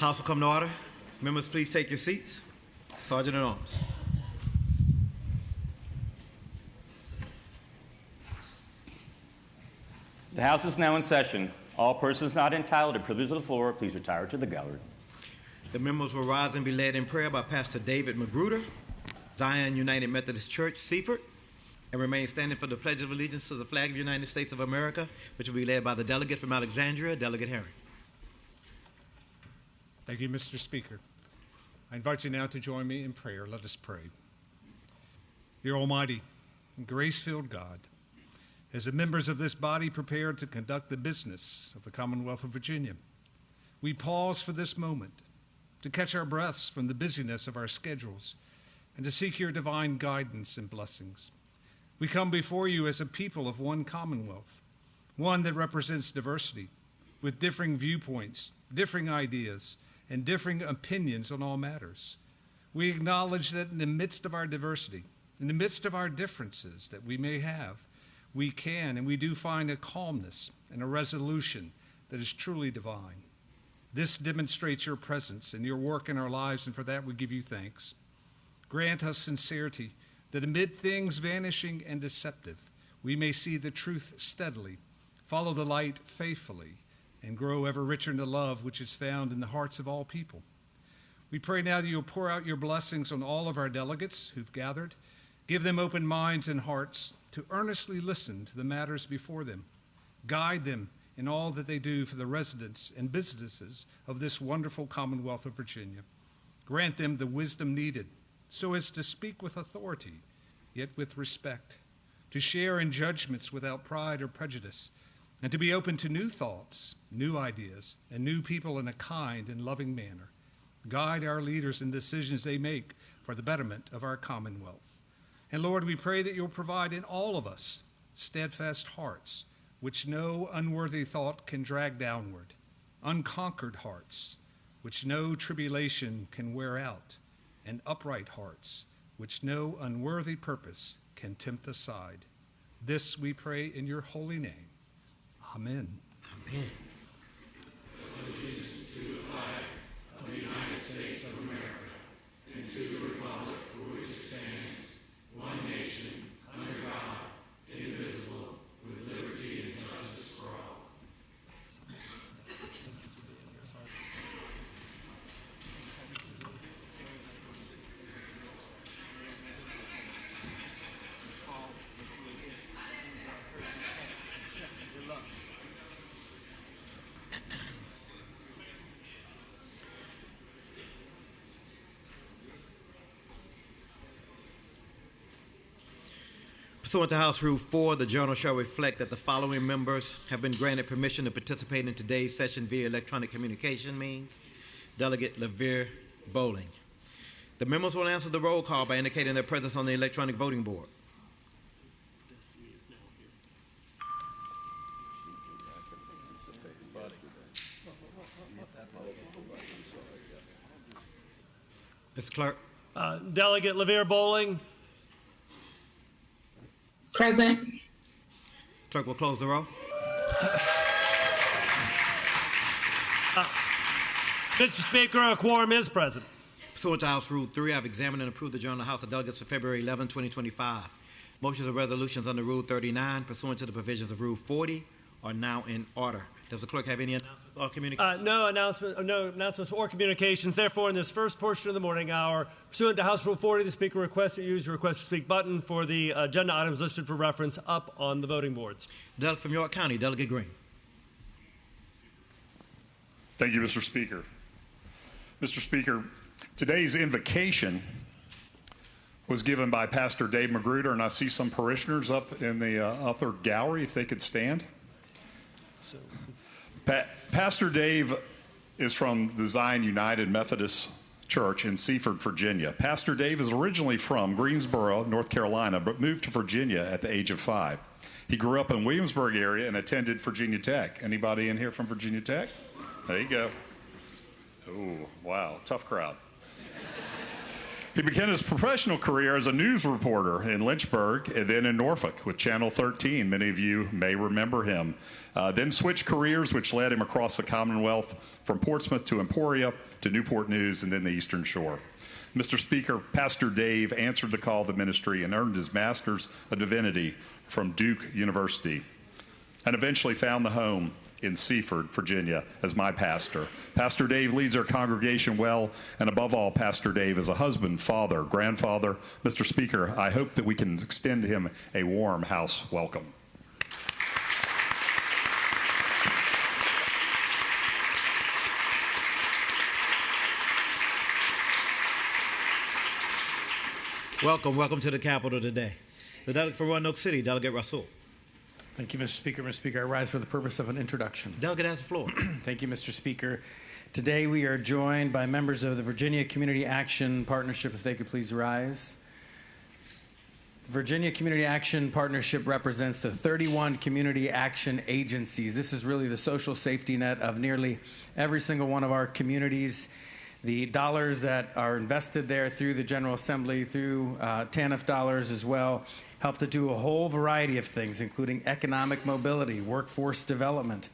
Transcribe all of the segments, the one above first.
House will come to order. Members, please take your seats. Sergeant at Arms. The House is now in session. All persons not entitled to privilege of the floor, please retire to the gallery. The members will rise and be led in prayer by Pastor David Magruder, Zion United Methodist Church, Seaford, and remain standing for the Pledge of Allegiance to the flag of the United States of America, which will be led by the delegate from Alexandria, Delegate Herring. Thank you, Mr. Speaker. I invite you now to join me in prayer. Let us pray. Dear Almighty and grace-filled God, as the members of this body prepare to conduct the business of the Commonwealth of Virginia, we pause for this moment to catch our breaths from the busyness of our schedules and to seek your divine guidance and blessings. We come before you as a people of one Commonwealth, one that represents diversity, with differing viewpoints, differing ideas, and differing opinions on all matters. We acknowledge that in the midst of our diversity, in the midst of our differences that we may have, we can and we do find a calmness and a resolution that is truly divine. This demonstrates your presence and your work in our lives, and for that we give you thanks. Grant us sincerity, that amid things vanishing and deceptive, we may see the truth steadily, follow the light faithfully, and grow ever richer in the love which is found in the hearts of all people. We pray now that you'll pour out your blessings on all of our delegates who've gathered. Give them open minds and hearts to earnestly listen to the matters before them. Guide them in all that they do for the residents and businesses of this wonderful Commonwealth of Virginia. Grant them the wisdom needed so as to speak with authority, yet with respect, to share in judgments without pride or prejudice, and to be open to new thoughts, new ideas, and new people in a kind and loving manner. Guide our leaders in decisions they make for the betterment of our Commonwealth. And Lord, we pray that you'll provide in all of us steadfast hearts, which no unworthy thought can drag downward, unconquered hearts, which no tribulation can wear out, and upright hearts, which no unworthy purpose can tempt aside. This we pray in your holy name. Amen. Amen. Allegiance to the flag of the United States of America and to the republic for which it stands, one nation, under God, indivisible, with liberty and justice for all. Pursuant to House Rule 4, the Journal shall reflect that the following members have been granted permission to participate in today's session via electronic communication means. Delegate LaVere Bowling. The members will answer the roll call by indicating their presence on the electronic voting board. Mr. Clerk. Delegate LaVere Bowling. Present. Clerk will close the roll. Mr. Speaker, a quorum is present. Pursuant to House Rule 3, I've examined and approved the Journal of the House of Delegates for February 11, 2025. Motions and resolutions under Rule 39, pursuant to the provisions of Rule 40, are now in order. Does the clerk have any announcements or communications? No announcements or communications. Therefore, in this first portion of the morning hour, pursuant to House Rule 40, the Speaker requests that you use your request to speak button for the agenda items listed for reference up on the voting boards. Delegate from York County, Delegate Green. Thank you, Mr. Speaker. Mr. Speaker, today's invocation was given by Pastor Dave Magruder, and I see some parishioners up in the upper gallery, if they could stand. Pastor Dave is from the Zion United Methodist Church in Seaford, Virginia. Pastor Dave is originally from Greensboro, North Carolina, but moved to Virginia at the age of 5. He grew up in Williamsburg area and attended Virginia Tech. Anybody in here from Virginia Tech? There you go. Oh, wow, tough crowd. He began his professional career as a news reporter in Lynchburg and then in Norfolk with Channel 13. Many of you may remember him. Then switched careers, which led him across the Commonwealth from Portsmouth to Emporia to Newport News and then the Eastern Shore. Mr. Speaker, Pastor Dave answered the call of the ministry and earned his Master's of Divinity from Duke University and eventually found the home in Seaford, Virginia, as my pastor. Pastor Dave leads our congregation well, and above all, Pastor Dave is a husband, father, grandfather. Mr. Speaker, I hope that we can extend him a warm house welcome. Welcome to the Capitol today. The delegate from Roanoke City, Delegate Rasul. Thank you, Mr. Speaker. Mr. Speaker, I rise for the purpose of an introduction. Delegate has the floor. Thank you, Mr. Speaker. Today we are joined by members of the Virginia Community Action Partnership, if they could please rise. The Virginia Community Action Partnership represents the 31 community action agencies. This is really the social safety net of nearly every single one of our communities. The dollars that are invested there through the General Assembly, through TANF dollars as well, help to do a whole variety of things, including economic mobility, workforce development,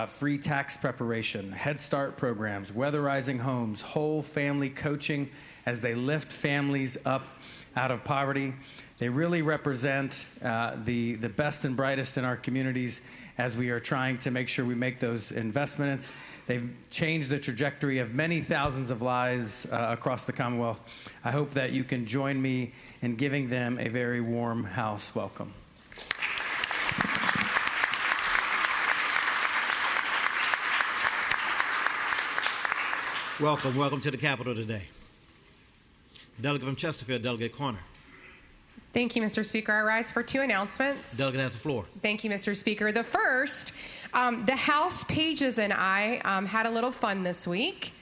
free tax preparation, Head Start programs, weatherizing homes, whole family coaching as they lift families up out of poverty. They really represent the best and brightest in our communities as we are trying to make sure we make those investments. They've changed the trajectory of many thousands of lives across the Commonwealth. I hope that you can join me in giving them a very warm house welcome. Welcome to the Capitol today. Delegate from Chesterfield, Delegate Corner. Thank you, Mr. Speaker. I rise for two announcements. Delegate has the floor. Thank you, Mr. Speaker. The first, the House pages and I had a little fun this week,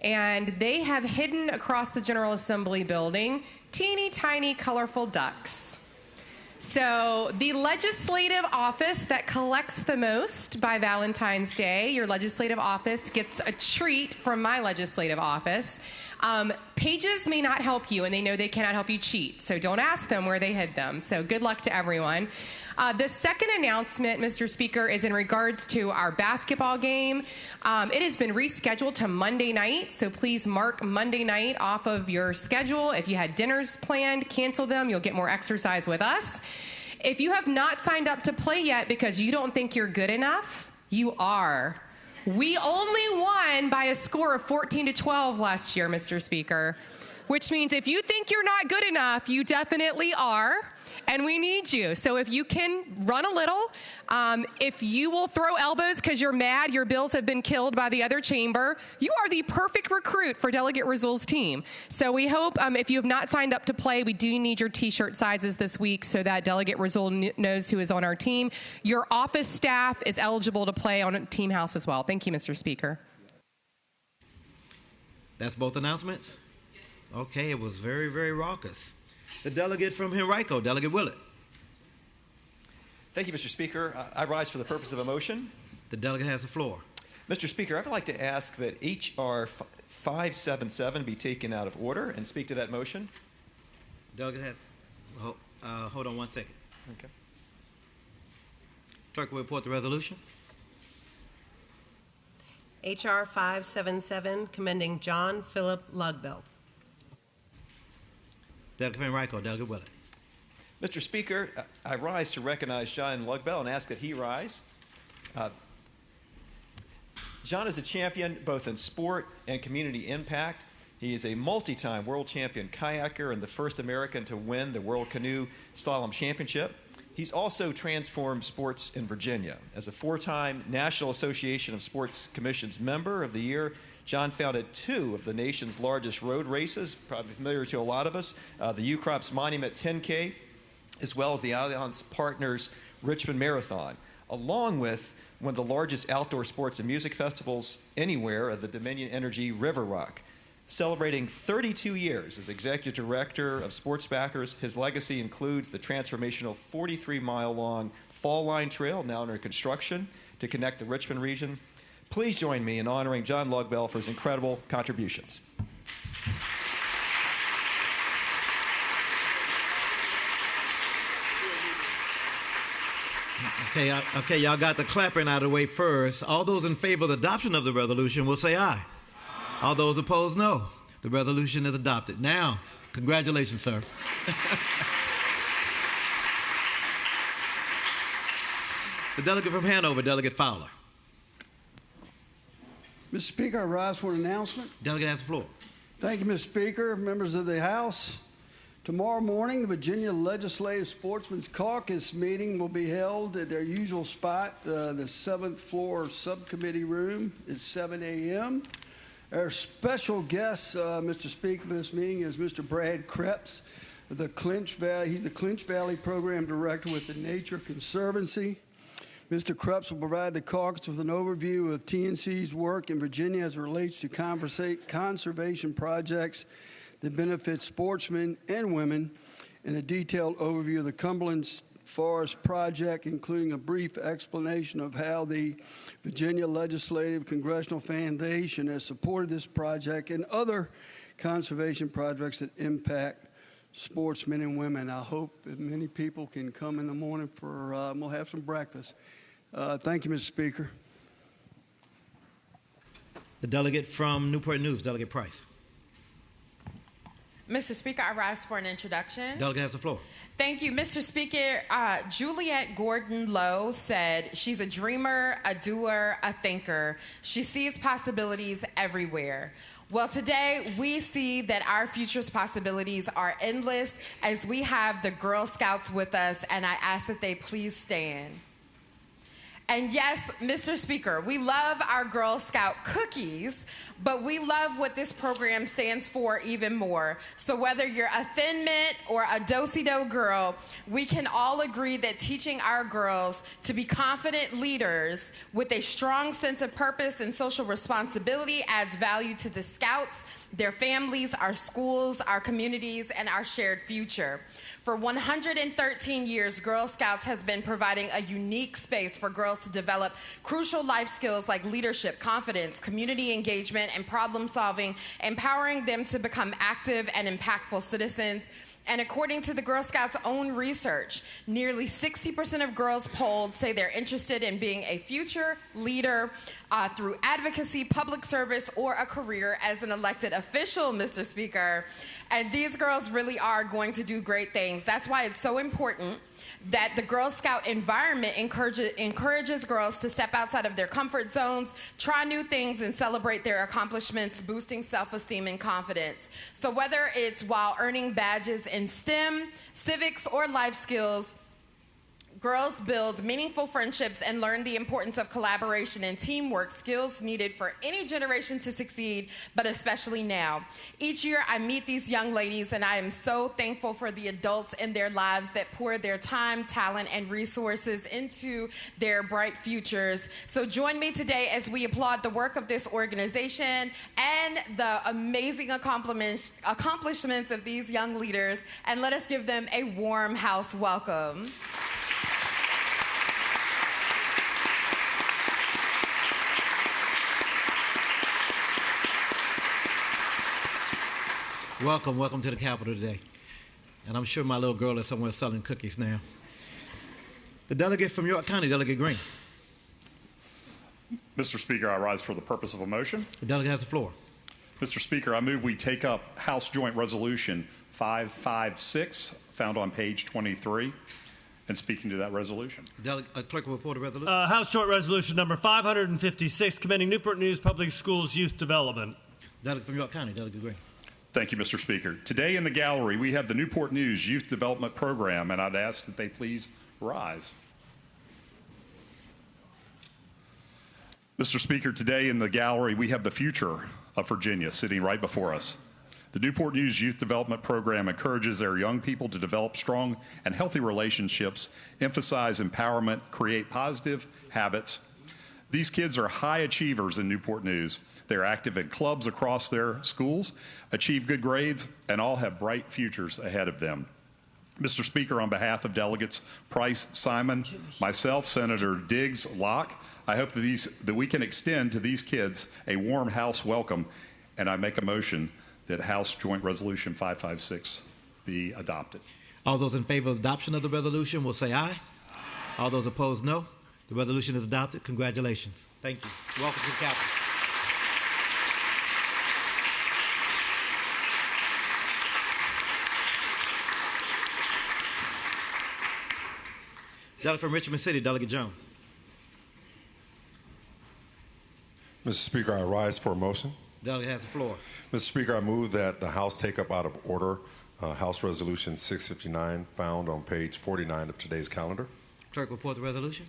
and they have hidden across the General Assembly building teeny tiny colorful ducks. So the legislative office that collects the most by Valentine's Day, your legislative office gets a treat from my legislative office. Pages may not help you, and they know they cannot help you cheat, so don't ask them where they hid them. So good luck to everyone. The second announcement, Mr. Speaker, is in regards to our basketball game. It has been rescheduled to Monday night, so please mark Monday night off of your schedule. If you had dinners planned, cancel them. You'll get more exercise with us. If you have not signed up to play yet because you don't think you're good enough, you are. We only won by a score of 14-12 last year, Mr. Speaker, which means if you think you're not good enough, you definitely are, and we need you. So if you can run a little, if you will throw elbows because you're mad your bills have been killed by the other chamber, you are the perfect recruit for Delegate Rasul's team. So we hope if you have not signed up to play, we do need your T-shirt sizes this week so that Delegate Rasul knows who is on our team. Your office staff is eligible to play on Team House as well. Thank you, Mr. Speaker. That's both announcements? Okay, it was very, very raucous. The delegate from Henrico, Delegate Willett. Thank you, Mr. Speaker. I rise for the purpose of a motion. The delegate has the floor. Mr. Speaker, I'd like to ask that H.R. 577 be taken out of order and speak to that motion. Delegate has, hold on one second. Okay. Clerk will report the resolution. H.R. 577, commending John Philip Lugbell. Delegate from Henrico, Delegate Willett. Mr. Speaker, I rise to recognize John Lugbell and ask that he rise. John is a champion both in sport and community impact. He is a multi-time world champion kayaker and the first American to win the World Canoe Slalom Championship. He's also transformed sports in Virginia. As a four-time National Association of Sports Commission's Member of the Year, John founded two of the nation's largest road races, probably familiar to a lot of us, the UCROPS Monument 10K, as well as the Allianz Partners Richmond Marathon, along with one of the largest outdoor sports and music festivals anywhere at the Dominion Energy River Rock. Celebrating 32 years as Executive Director of Sports Backers, his legacy includes the transformational 43-mile-long Fall Line Trail, now under construction, to connect the Richmond region. Please join me in honoring John Lugbell for his incredible contributions. Okay, y'all got the clapping out of the way first. All those in favor of the adoption of the resolution will say aye. All those opposed, no. The resolution is adopted. Now, congratulations, sir. The delegate from Hanover, Delegate Fowler. Mr. Speaker, I rise for an announcement. Delegate has the floor. Thank you, Mr. Speaker, members of the House. Tomorrow morning, the Virginia Legislative Sportsmen's Caucus meeting will be held at their usual spot, the 7th floor subcommittee room at 7 a.m. Our special guest, Mr. Speaker, for this meeting is Mr. Brad Krebs. He's the Clinch Valley Program Director with the Nature Conservancy. Mr. Krebs will provide the caucus with an overview of TNC's work in Virginia as it relates to conservation projects that benefit sportsmen and women, and a detailed overview of the Cumberland Forest Project, including a brief explanation of how the Virginia Legislative Congressional Foundation has supported this project and other conservation projects that impact sportsmen and women. I hope that many people can come in the morning for, we'll have some breakfast. Thank you, Mr. Speaker. The delegate from Newport News, Delegate Price. Mr. Speaker, I rise for an introduction. Delegate has the floor. Thank you, Mr. Speaker. Juliette Gordon Lowe said she's a dreamer, a doer, a thinker. She sees possibilities everywhere. Well, today we see that our future's possibilities are endless as we have the Girl Scouts with us, and I ask that they please stand. And yes, Mr. Speaker, we love our Girl Scout cookies, but we love what this program stands for even more. So whether you're a Thin Mint or a Do-Si-Do girl, we can all agree that teaching our girls to be confident leaders with a strong sense of purpose and social responsibility adds value to the Scouts, their families, our schools, our communities, and our shared future. For 113 years, Girl Scouts has been providing a unique space for girls to develop crucial life skills like leadership, confidence, community engagement, and problem solving, empowering them to become active and impactful citizens. And according to the Girl Scouts' own research, nearly 60% of girls polled say they're interested in being a future leader through advocacy, public service, or a career as an elected official, Mr. Speaker. And these girls really are going to do great things. That's why it's so important that the Girl Scout environment encourages girls to step outside of their comfort zones, try new things, and celebrate their accomplishments, boosting self-esteem and confidence. So whether it's while earning badges in STEM, civics, or life skills, girls build meaningful friendships and learn the importance of collaboration and teamwork, skills needed for any generation to succeed, but especially now. Each year I meet these young ladies, and I am so thankful for the adults in their lives that pour their time, talent, and resources into their bright futures. So join me today as we applaud the work of this organization and the amazing accomplishments of these young leaders, and let us give them a warm house welcome. Welcome to the Capitol today. And I'm sure my little girl is somewhere selling cookies now. The delegate from York County, Delegate Green. Mr. Speaker, I rise for the purpose of a motion. The delegate has the floor. Mr. Speaker, I move we take up House Joint Resolution 556, found on page 23, and speaking to that resolution. Clerk will report the resolution. House Joint Resolution number 556, commending Newport News Public Schools youth development. Delegate from York County, Delegate Green. Thank you, Mr. Speaker. Today in the gallery, we have the Newport News Youth Development Program, and I'd ask that they please rise. Mr. Speaker, today in the gallery, we have the future of Virginia sitting right before us. The Newport News Youth Development Program encourages their young people to develop strong and healthy relationships, emphasize empowerment, create positive habits. These kids are high achievers in Newport News. They're active in clubs across their schools, achieve good grades, and all have bright futures ahead of them. Mr. Speaker, on behalf of Delegates Price, Simon, myself, Senator Diggs, Locke, I hope that we can extend to these kids a warm House welcome, and I make a motion that House Joint Resolution 556 be adopted. All those in favor of adoption of the resolution will say aye. All those opposed, no. The resolution is adopted. Congratulations. Thank you. Welcome to the Capitol. Delegate from Richmond City, Delegate Jones. Mr. Speaker, I rise for a motion. Delegate has the floor. Mr. Speaker, I move that the House take up out of order House Resolution 659 found on page 49 of today's calendar. Clerk, report the resolution.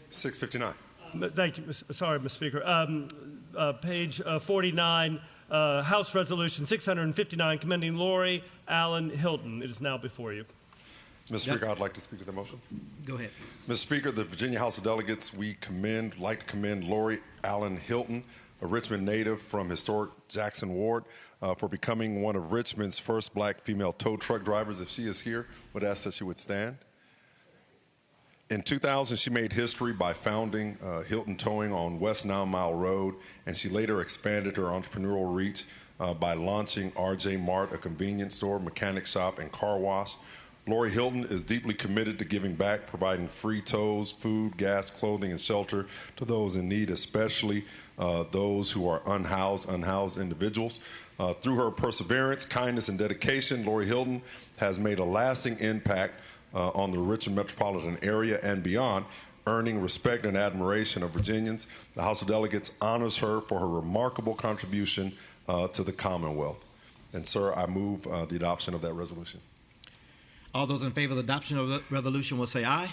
659. Thank you. Sorry, Mr. Speaker. Page 49, House Resolution 659, commending Lori Allen Hilton. It is now before you. Mr. Speaker, I'd like to speak to the motion. Go ahead. Mr. Speaker, the Virginia House of Delegates, we like to commend Lori Allen Hilton, a Richmond native from historic Jackson Ward, for becoming one of Richmond's first black female tow truck drivers. If she is here, would ask that she would stand. In 2000, she made history by founding Hilton Towing on West 9 Mile Road, and she later expanded her entrepreneurial reach by launching RJ Mart, a convenience store, mechanic shop, and car wash. Lori Hilton is deeply committed to giving back, providing free tows, food, gas, clothing, and shelter to those in need, especially those who are unhoused individuals. Through her perseverance, kindness, and dedication, Lori Hilton has made a lasting impact on the Richmond metropolitan area and beyond, earning respect and admiration of Virginians. The House of Delegates honors her for her remarkable contribution to the Commonwealth. And, sir, I move the adoption of that resolution. All those in favor of the adoption of the resolution will say aye.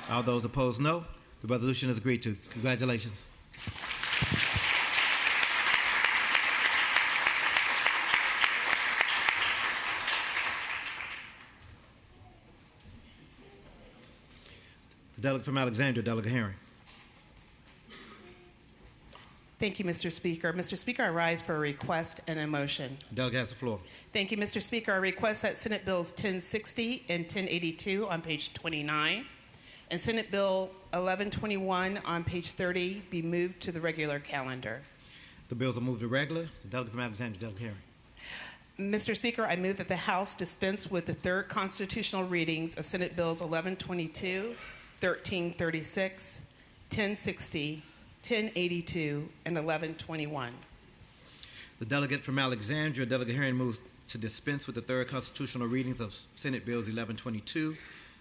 All those opposed, no. The resolution is agreed to. Congratulations. The delegate from Alexandria, Delegate Herring. Thank you, Mr. Speaker. Mr. Speaker, I rise for a request and a motion. The delegate has the floor. Thank you, Mr. Speaker. I request that Senate Bills 1060 and 1082 on page 29 and Senate Bill 1121 on page 30 be moved to the regular calendar. The bills are moved to regular. The delegate from Alexandria, Delegate Herring. Mr. Speaker, I move that the House dispense with the third constitutional readings of Senate Bills 1122, 1336, 1060, 1082, and 1121. The delegate from Alexandria, Delegate Herring, moves to dispense with the third constitutional readings of Senate Bills 1122,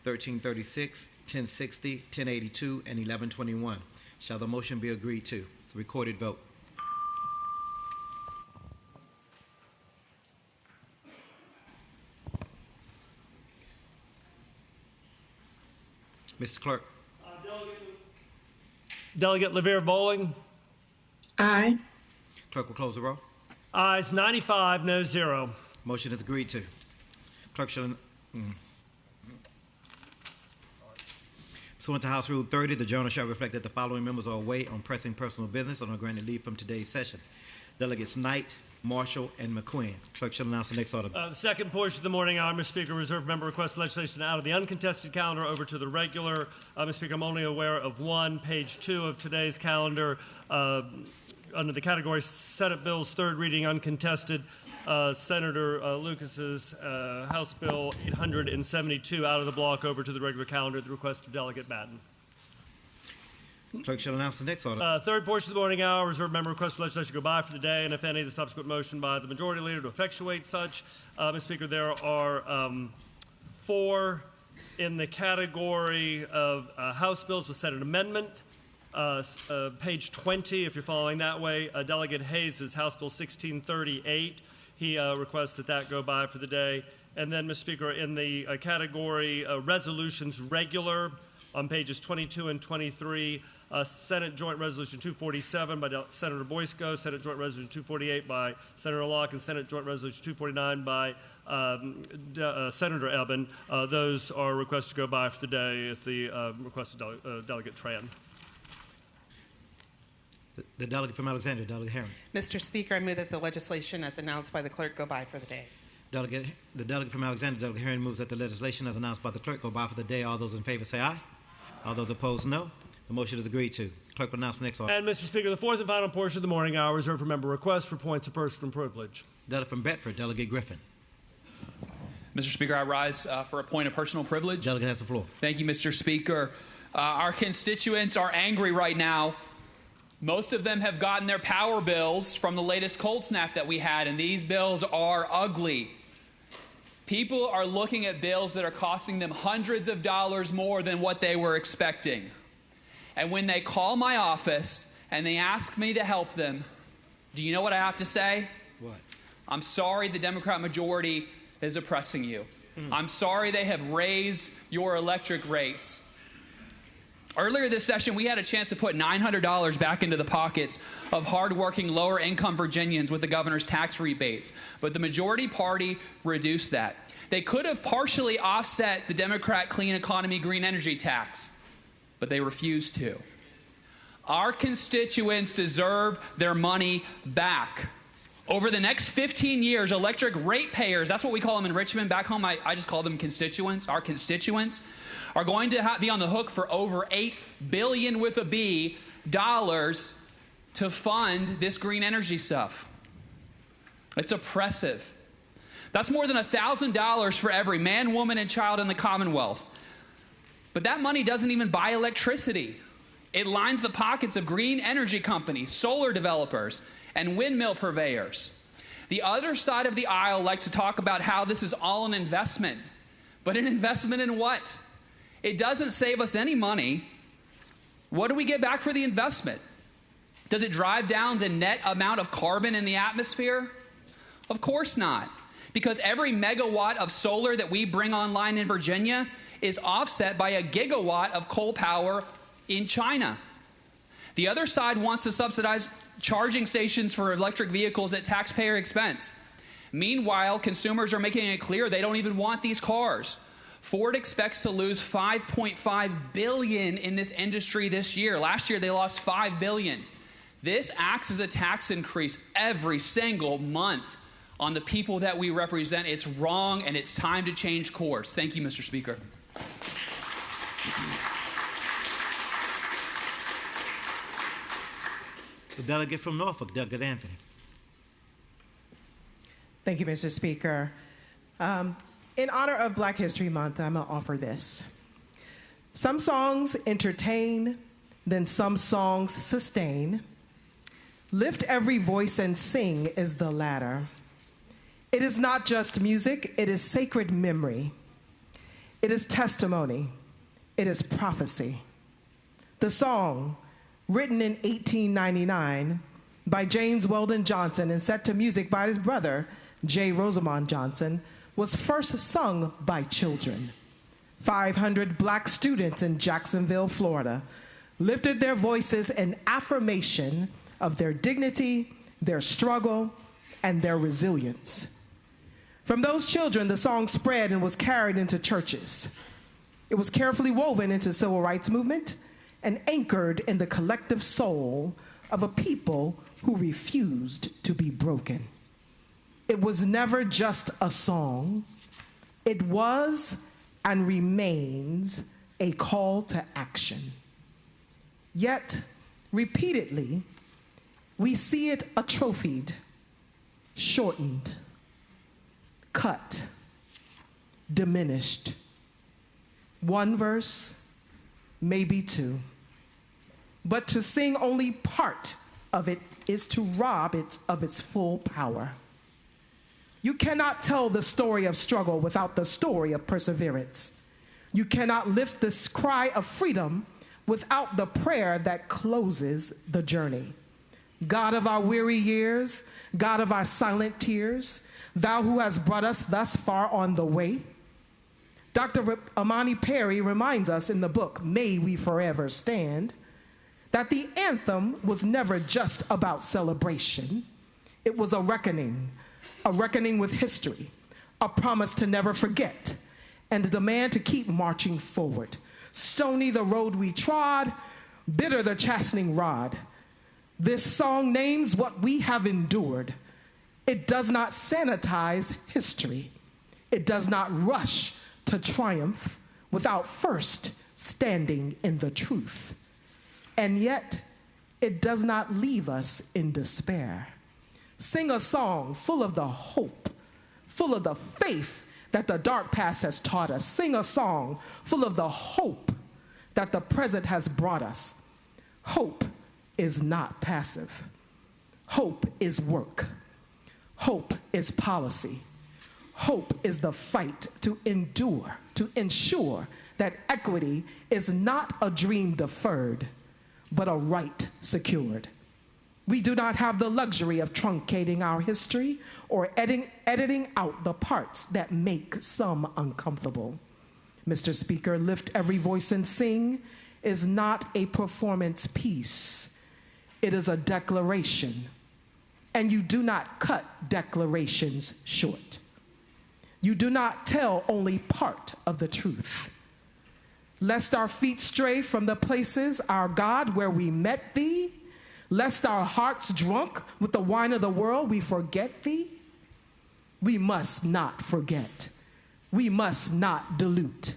1336, 1060, 1082, and 1121. Shall the motion be agreed to? It's a recorded vote. Mr. Clerk. Delegate LaVere Bowling. Aye. Clerk will close the roll. Ayes 95, no 0. Motion is agreed to. Clerk shall. Pursuant to House Rule 30, the journal shall reflect that the following members are away on pressing personal business and are granted leave from today's session. Delegates Knight, Marshall, and McQuinn. Clerk shall announce the next order. The second portion of the morning hour, Mr. Speaker, reserved member requests legislation out of the uncontested calendar over to the regular. Mr. Speaker, I'm only aware of one, page 2 of today's calendar. Under the category Senate Bills, third reading, uncontested, Senator Lucas's House Bill 872 out of the block over to the regular calendar at the request of Delegate Madden. Clerk shall announce the next order. Third portion of the morning hour, reserved member request for legislation go by for the day, and if any, the subsequent motion by the majority leader to effectuate such. Mr. Speaker, there are 4 in the category of House bills with Senate amendment. Page 20, if you're following that way, Delegate Hayes is House Bill 1638. He requests that that go by for the day. And then, Mr. Speaker, in the category resolutions regular, on pages 22 and 23, Senate Joint Resolution 247 by Senator Boysko, Senate Joint Resolution 248 by Senator Locke, and Senate Joint Resolution 249 by Senator Eben. Those are requests to go by for the day at the request of Delegate Tran. The delegate from Alexandria, Delegate Herring. Mr. Speaker, I move that the legislation as announced by the clerk go by for the day. The delegate from Alexandria, Delegate Herring, moves that the legislation as announced by the clerk go by for the day. All those in favor say aye. All those opposed, no. The motion is agreed to. Clerk will announce the next order. And, Mr. Speaker, the fourth and final portion of the morning hour reserved for member requests for points of personal privilege. Delegate from Bedford, Delegate Griffin. Mr. Speaker, I rise for a point of personal privilege. Delegate has the floor. Thank you, Mr. Speaker. Our constituents are angry right now. Most of them have gotten their power bills from the latest cold snap that we had, and these bills are ugly. People are looking at bills that are costing them hundreds of dollars more than what they were expecting. And when they call my office and they ask me to help them, do you know what I have to say? What? I'm sorry the Democrat majority is oppressing you. I'm sorry they have raised your electric rates. Earlier this session, we had a chance to put $900 back into the pockets of hardworking, lower-income Virginians with the governor's tax rebates, but the majority party reduced that. They could have partially offset the Democrat clean economy, green energy tax, but they refused to. Our constituents deserve their money back. Over the next 15 years, electric ratepayers, that's what we call them in Richmond. Back home, I just call them constituents. Our constituents are going to be on the hook for over $8 billion with a B dollars to fund this green energy stuff. It's oppressive. That's more than $1,000 for every man, woman, and child in the Commonwealth. But that money doesn't even buy electricity. It lines the pockets of green energy companies, solar developers, and windmill purveyors. The other side of the aisle likes to talk about how this is all an investment. But an investment in what? It doesn't save us any money. What do we get back for the investment? Does it drive down the net amount of carbon in the atmosphere? Of course not. Because every megawatt of solar that we bring online in Virginia is offset by a gigawatt of coal power in China. The other side wants to subsidize charging stations for electric vehicles at taxpayer expense. Meanwhile, consumers are making it clear they don't even want these cars. Ford expects to lose $5.5 billion in this industry this year. Last year, they lost $5 billion. This acts as a tax increase every single month on the people that we represent. It's wrong, and it's time to change course. Thank you, Mr. Speaker. The delegate from Norfolk, Delegate Anthony. Thank you, Mr. Speaker. In honor of Black History Month, I'm going to offer this. Some songs entertain, then some songs sustain. Lift every voice and sing is the latter. It is not just music, it is sacred memory. It is testimony. It is prophecy. The song, written in 1899 by James Weldon Johnson and set to music by his brother, J. Rosamond Johnson, was first sung by children. 500 Black students in Jacksonville, Florida, lifted their voices in affirmation of their dignity, their struggle, and their resilience. From those children, the song spread and was carried into churches. It was carefully woven into civil rights movement and anchored in the collective soul of a people who refused to be broken. It was never just a song. It was and remains a call to action. Yet, repeatedly, we see it atrophied, shortened, cut, diminished. One verse, maybe two. But to sing only part of it is to rob it of its full power. You cannot tell the story of struggle without the story of perseverance. You cannot lift this cry of freedom without the prayer that closes the journey. God of our weary years, God of our silent tears, thou who has brought us thus far on the way. Dr. Amani Perry reminds us in the book, May We Forever Stand, that the anthem was never just about celebration. It was a reckoning with history, a promise to never forget, and a demand to keep marching forward. Stony the road we trod, bitter the chastening rod. This song names what we have endured. It does not sanitize history. It does not rush to triumph without first standing in the truth. And yet, it does not leave us in despair. Sing a song full of the hope, full of the faith that the dark past has taught us. Sing a song full of the hope that the present has brought us. Hope is not passive. Hope is work. Hope is policy. Hope is the fight to endure, to ensure that equity is not a dream deferred, but a right secured. We do not have the luxury of truncating our history or editing out the parts that make some uncomfortable. Mr. Speaker, Lift Every Voice and Sing is not a performance piece. It is a declaration. And you do not cut declarations short. You do not tell only part of the truth. Lest our feet stray from the places, our God, where we met thee, lest our hearts drunk with the wine of the world, we forget thee. We must not forget. We must not dilute.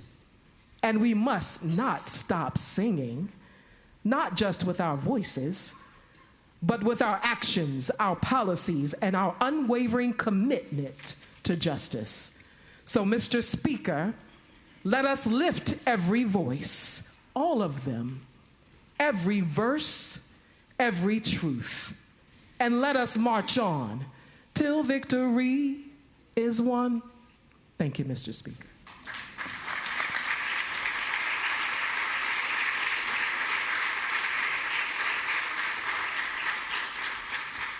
And we must not stop singing, not just with our voices, but with our actions, our policies, and our unwavering commitment to justice. So, Mr. Speaker, let us lift every voice, all of them, every verse, every truth, and let us march on till victory is won. Thank you, Mr. Speaker.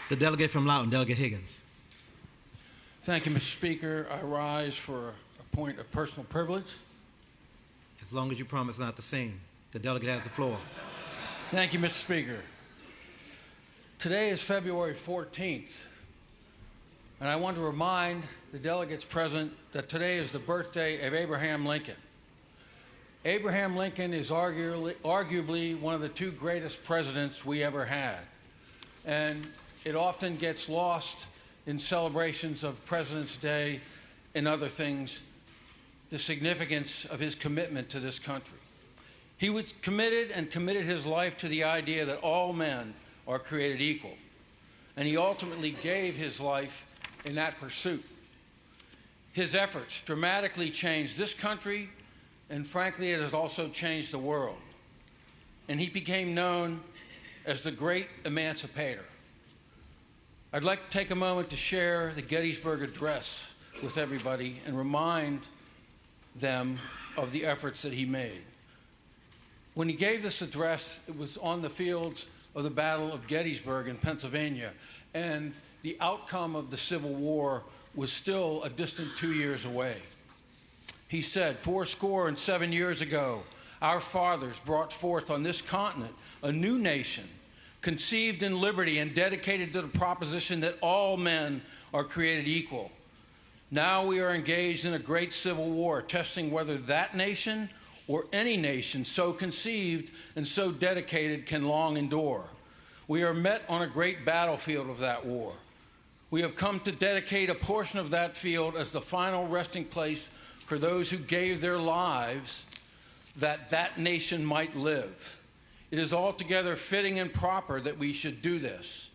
The delegate from Loudoun, Delegate Higgins. Thank you, Mr. Speaker. I rise for a point of personal privilege. As long as you promise not to sing. The delegate has the floor. Thank you, Mr. Speaker. Today is February 14th, and I want to remind the delegates present that today is the birthday of Abraham Lincoln. Abraham Lincoln is arguably one of the two greatest presidents we ever had, and it often gets lost in celebrations of President's Day and other things, the significance of his commitment to this country. He was committed and committed his life to the idea that all men are created equal, and he ultimately gave his life in that pursuit. His efforts dramatically changed this country, and frankly, it has also changed the world. And he became known as the great emancipator. I'd like to take a moment to share the Gettysburg Address with everybody and remind them of the efforts that he made. When he gave this address, it was on the fields of the Battle of Gettysburg in Pennsylvania, and the outcome of the Civil War was still a distant 2 years away. He said, 77 years ago, our fathers brought forth on this continent a new nation, conceived in liberty and dedicated to the proposition that all men are created equal. Now we are engaged in a great civil war, testing whether that nation or any nation so conceived and so dedicated can long endure. We are met on a great battlefield of that war. We have come to dedicate a portion of that field as the final resting place for those who gave their lives that that nation might live. It is altogether fitting and proper that we should do this.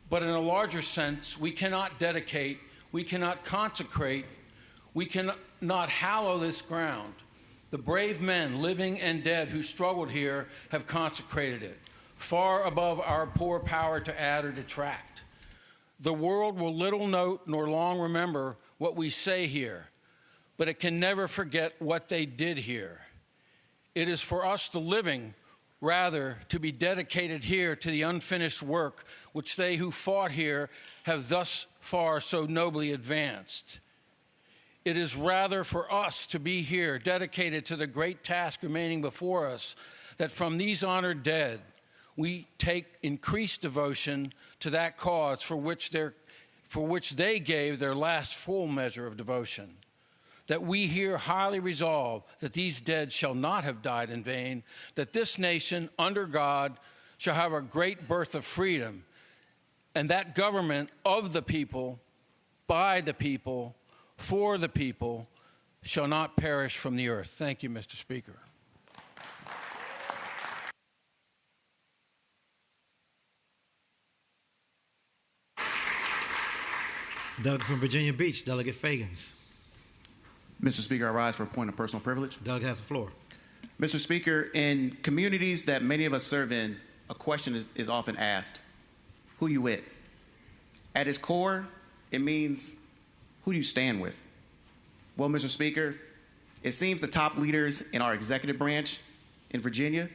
But in a larger sense, we cannot dedicate, we cannot consecrate, we cannot hallow this ground. The brave men, living and dead, who struggled here have consecrated it, far above our poor power to add or detract. The world will little note nor long remember what we say here, but it can never forget what they did here. It is for us, the living, rather, to be dedicated here to the unfinished work which they who fought here have thus far so nobly advanced. It is rather for us to be here, dedicated to the great task remaining before us, that from these honored dead we take increased devotion to that cause for which they gave their last full measure of devotion. That we here highly resolve that these dead shall not have died in vain, that this nation, under God, shall have a great birth of freedom, and that government of the people, by the people, for the people, shall not perish from the earth. Thank you, Mr. Speaker. Delegate from Virginia Beach, Delegate Fagans. Mr. Speaker, I rise for a point of personal privilege. Delegate has the floor. Mr. Speaker, in communities that many of us serve in, a question is often asked: who you with? At its core, it means who do you stand with? Well, Mr. Speaker, it seems the top leaders in our executive branch in Virginia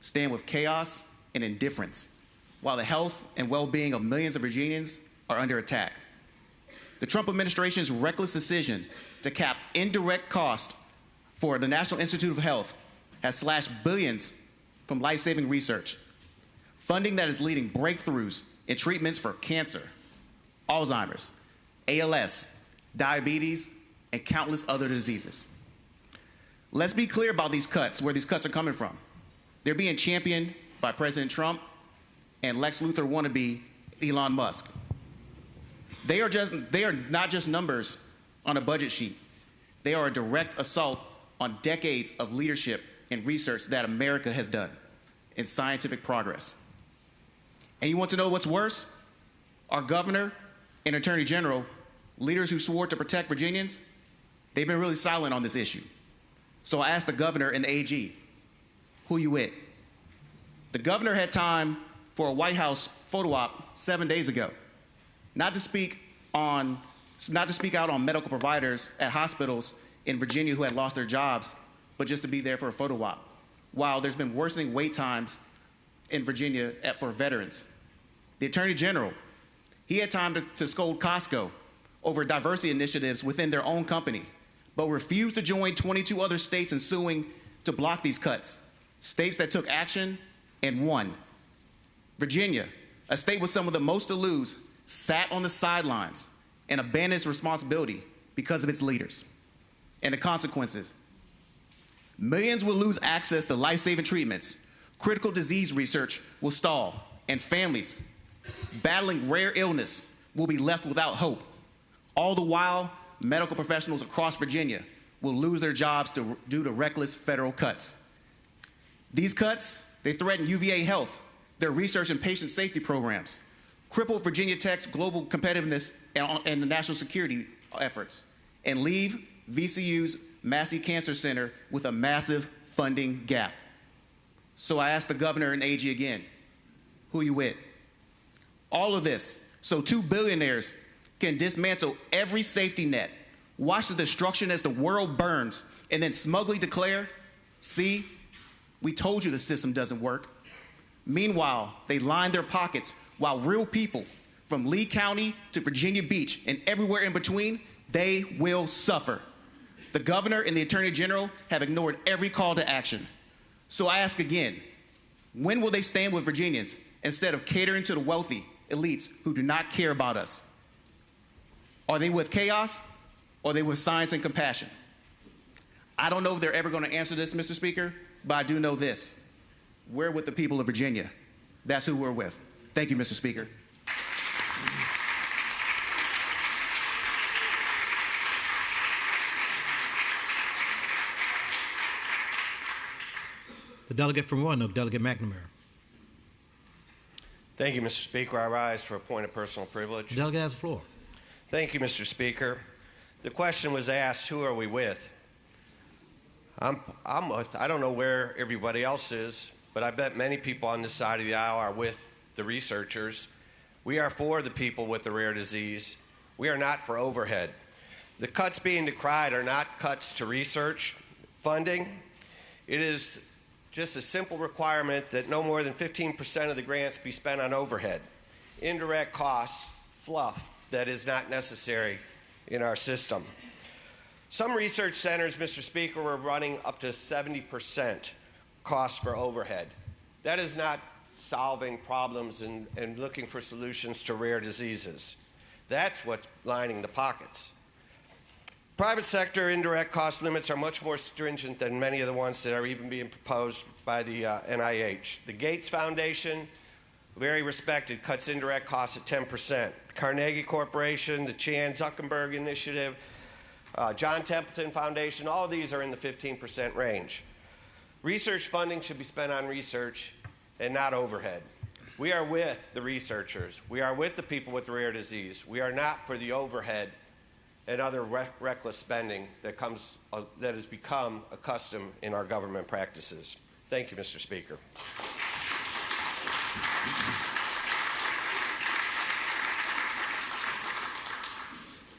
stand with chaos and indifference, while the health and well-being of millions of Virginians are under attack. The Trump administration's reckless decision to cap indirect cost for the National Institute of Health has slashed billions from life-saving research, funding that is leading breakthroughs in treatments for cancer, Alzheimer's, ALS, diabetes, and countless other diseases. Let's be clear about these cuts, where these cuts are coming from. They're being championed by President Trump and Lex Luthor wannabe Elon Musk. They are not just numbers on a budget sheet. They are a direct assault on decades of leadership and research that America has done in scientific progress. And you want to know what's worse? Our governor and attorney general, leaders who swore to protect Virginians, they've been really silent on this issue. So I asked the governor and the AG, who you with? The governor had time for a White House photo op 7 days ago, not to speak out on medical providers at hospitals in Virginia who had lost their jobs, but just to be there for a photo op, while there's been worsening wait times in Virginia for veterans. The Attorney General, he had time to scold Costco over diversity initiatives within their own company, but refused to join 22 other states in suing to block these cuts, states that took action and won. Virginia, a state with some of the most to lose, sat on the sidelines and abandoned its responsibility because of its leaders. And the consequences: millions will lose access to life-saving treatments, critical disease research will stall, and families battling rare illness will be left without hope. All the while, medical professionals across Virginia will lose their jobs due to reckless federal cuts. These cuts, they threaten UVA Health, their research and patient safety programs, cripple Virginia Tech's global competitiveness and the national security efforts, and leave VCU's Massey Cancer Center with a massive funding gap. So I asked the governor and AG again, who you with? All of this so two billionaires can dismantle every safety net, watch the destruction as the world burns, and then smugly declare, see, we told you the system doesn't work. Meanwhile, they line their pockets while real people from Lee County to Virginia Beach and everywhere in between, they will suffer. The governor and the attorney general have ignored every call to action. So I ask again, when will they stand with Virginians instead of catering to the wealthy elites who do not care about us? Are they with chaos, or are they with science and compassion? I don't know if they're ever going to answer this, Mr. Speaker, but I do know this. We're with the people of Virginia. That's who we're with. Thank you, Mr. Speaker. The delegate from Roanoke, Delegate McNamara. Thank you, Mr. Speaker. I rise for a point of personal privilege. The delegate has the floor. Thank you, Mr. Speaker. The question was asked, who are we with? I don't know where everybody else is, but I bet many people on this side of the aisle are with the researchers. We are for the people with the rare disease. We are not for overhead. The cuts being decried are not cuts to research funding. It is just a simple requirement that no more than 15% of the grants be spent on overhead, indirect costs, fluff that is not necessary in our system. Some research centers, Mr. Speaker, were running up to 70% cost for overhead. That is not solving problems and looking for solutions to rare diseases. That's what's lining the pockets. Private sector indirect cost limits are much more stringent than many of the ones that are even being proposed by the NIH. The Gates Foundation, very respected, cuts indirect costs at 10%. The Carnegie Corporation, the Chan Zuckerberg Initiative, John Templeton Foundation, all of these are in the 15% range. Research funding should be spent on research and not overhead. We are with the researchers. We are with the people with rare disease. We are not for the overhead and other reckless spending that has become a custom in our government practices. Thank you, Mr. Speaker.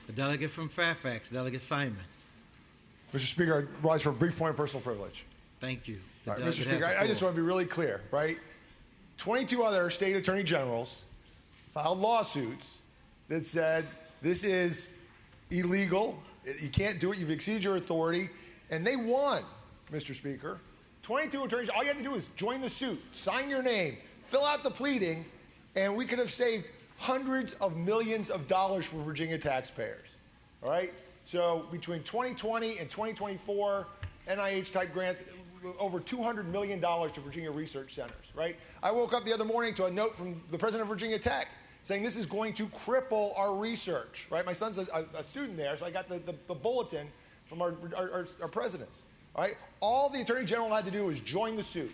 The delegate from Fairfax, Delegate Simon. Mr. Speaker, I rise for a brief point of personal privilege. Thank you. All right, Mr. Speaker, I just want to be really clear, right? 22 other state attorney generals filed lawsuits that said this is illegal, you can't do it, you've exceeded your authority, and they won, Mr. Speaker. 22 attorneys, all you have to do is join the suit, sign your name, fill out the pleading, and we could have saved hundreds of millions of dollars for Virginia taxpayers, all right? So between 2020 and 2024, NIH-type grants, over $200 million to Virginia research centers, right? I woke up the other morning to a note from the president of Virginia Tech saying this is going to cripple our research, right? My son's a student there, so I got the bulletin from our presidents, all right? All the attorney general had to do was join the suit.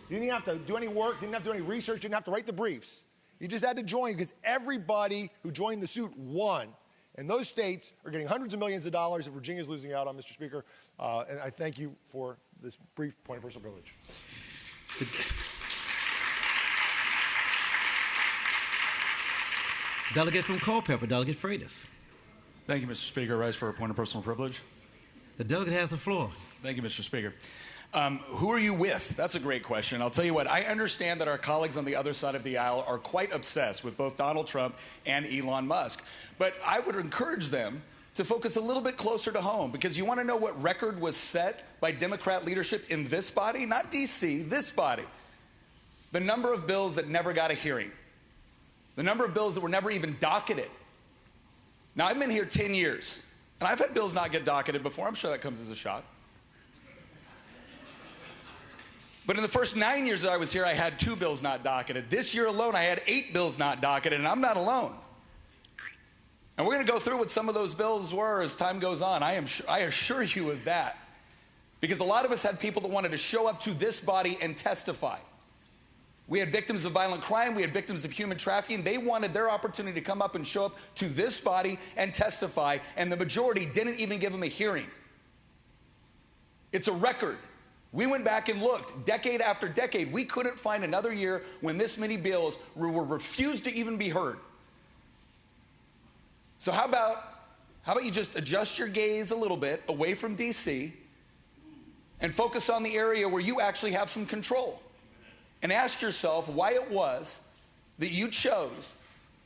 You didn't have to do any work, didn't have to do any research, didn't have to write the briefs. You just had to join because everybody who joined the suit won. And those states are getting hundreds of millions of dollars that Virginia's losing out on, Mr. Speaker. And I thank you for this brief point of personal privilege. Delegate from Culpeper, Delegate Freitas. Thank you, Mr. Speaker. I rise for a point of personal privilege. The delegate has the floor. Thank you, Mr. Speaker. Who are you with? That's a great question. I'll tell you what, I understand that our colleagues on the other side of the aisle are quite obsessed with both Donald Trump and Elon Musk. But I would encourage them to focus a little bit closer to home, because you want to know what record was set by Democrat leadership in this body? Not D.C., this body. The number of bills that never got a hearing. The number of bills that were never even docketed. Now, I've been here 10 years, and I've had bills not get docketed before. I'm sure that comes as a shock. But in the first 9 years that I was here, I had 2 bills not docketed. This year alone, I had 8 bills not docketed, and I'm not alone. And we're going to go through what some of those bills were as time goes on. I assure you of that. Because a lot of us had people that wanted to show up to this body and testify. We had victims of violent crime. We had victims of human trafficking. They wanted their opportunity to come up and show up to this body and testify, and the majority didn't even give them a hearing. It's a record. We went back and looked decade after decade. We couldn't find another year when this many bills were refused to even be heard. So how about you just adjust your gaze a little bit away from D.C. and focus on the area where you actually have some control, and ask yourself why it was that you chose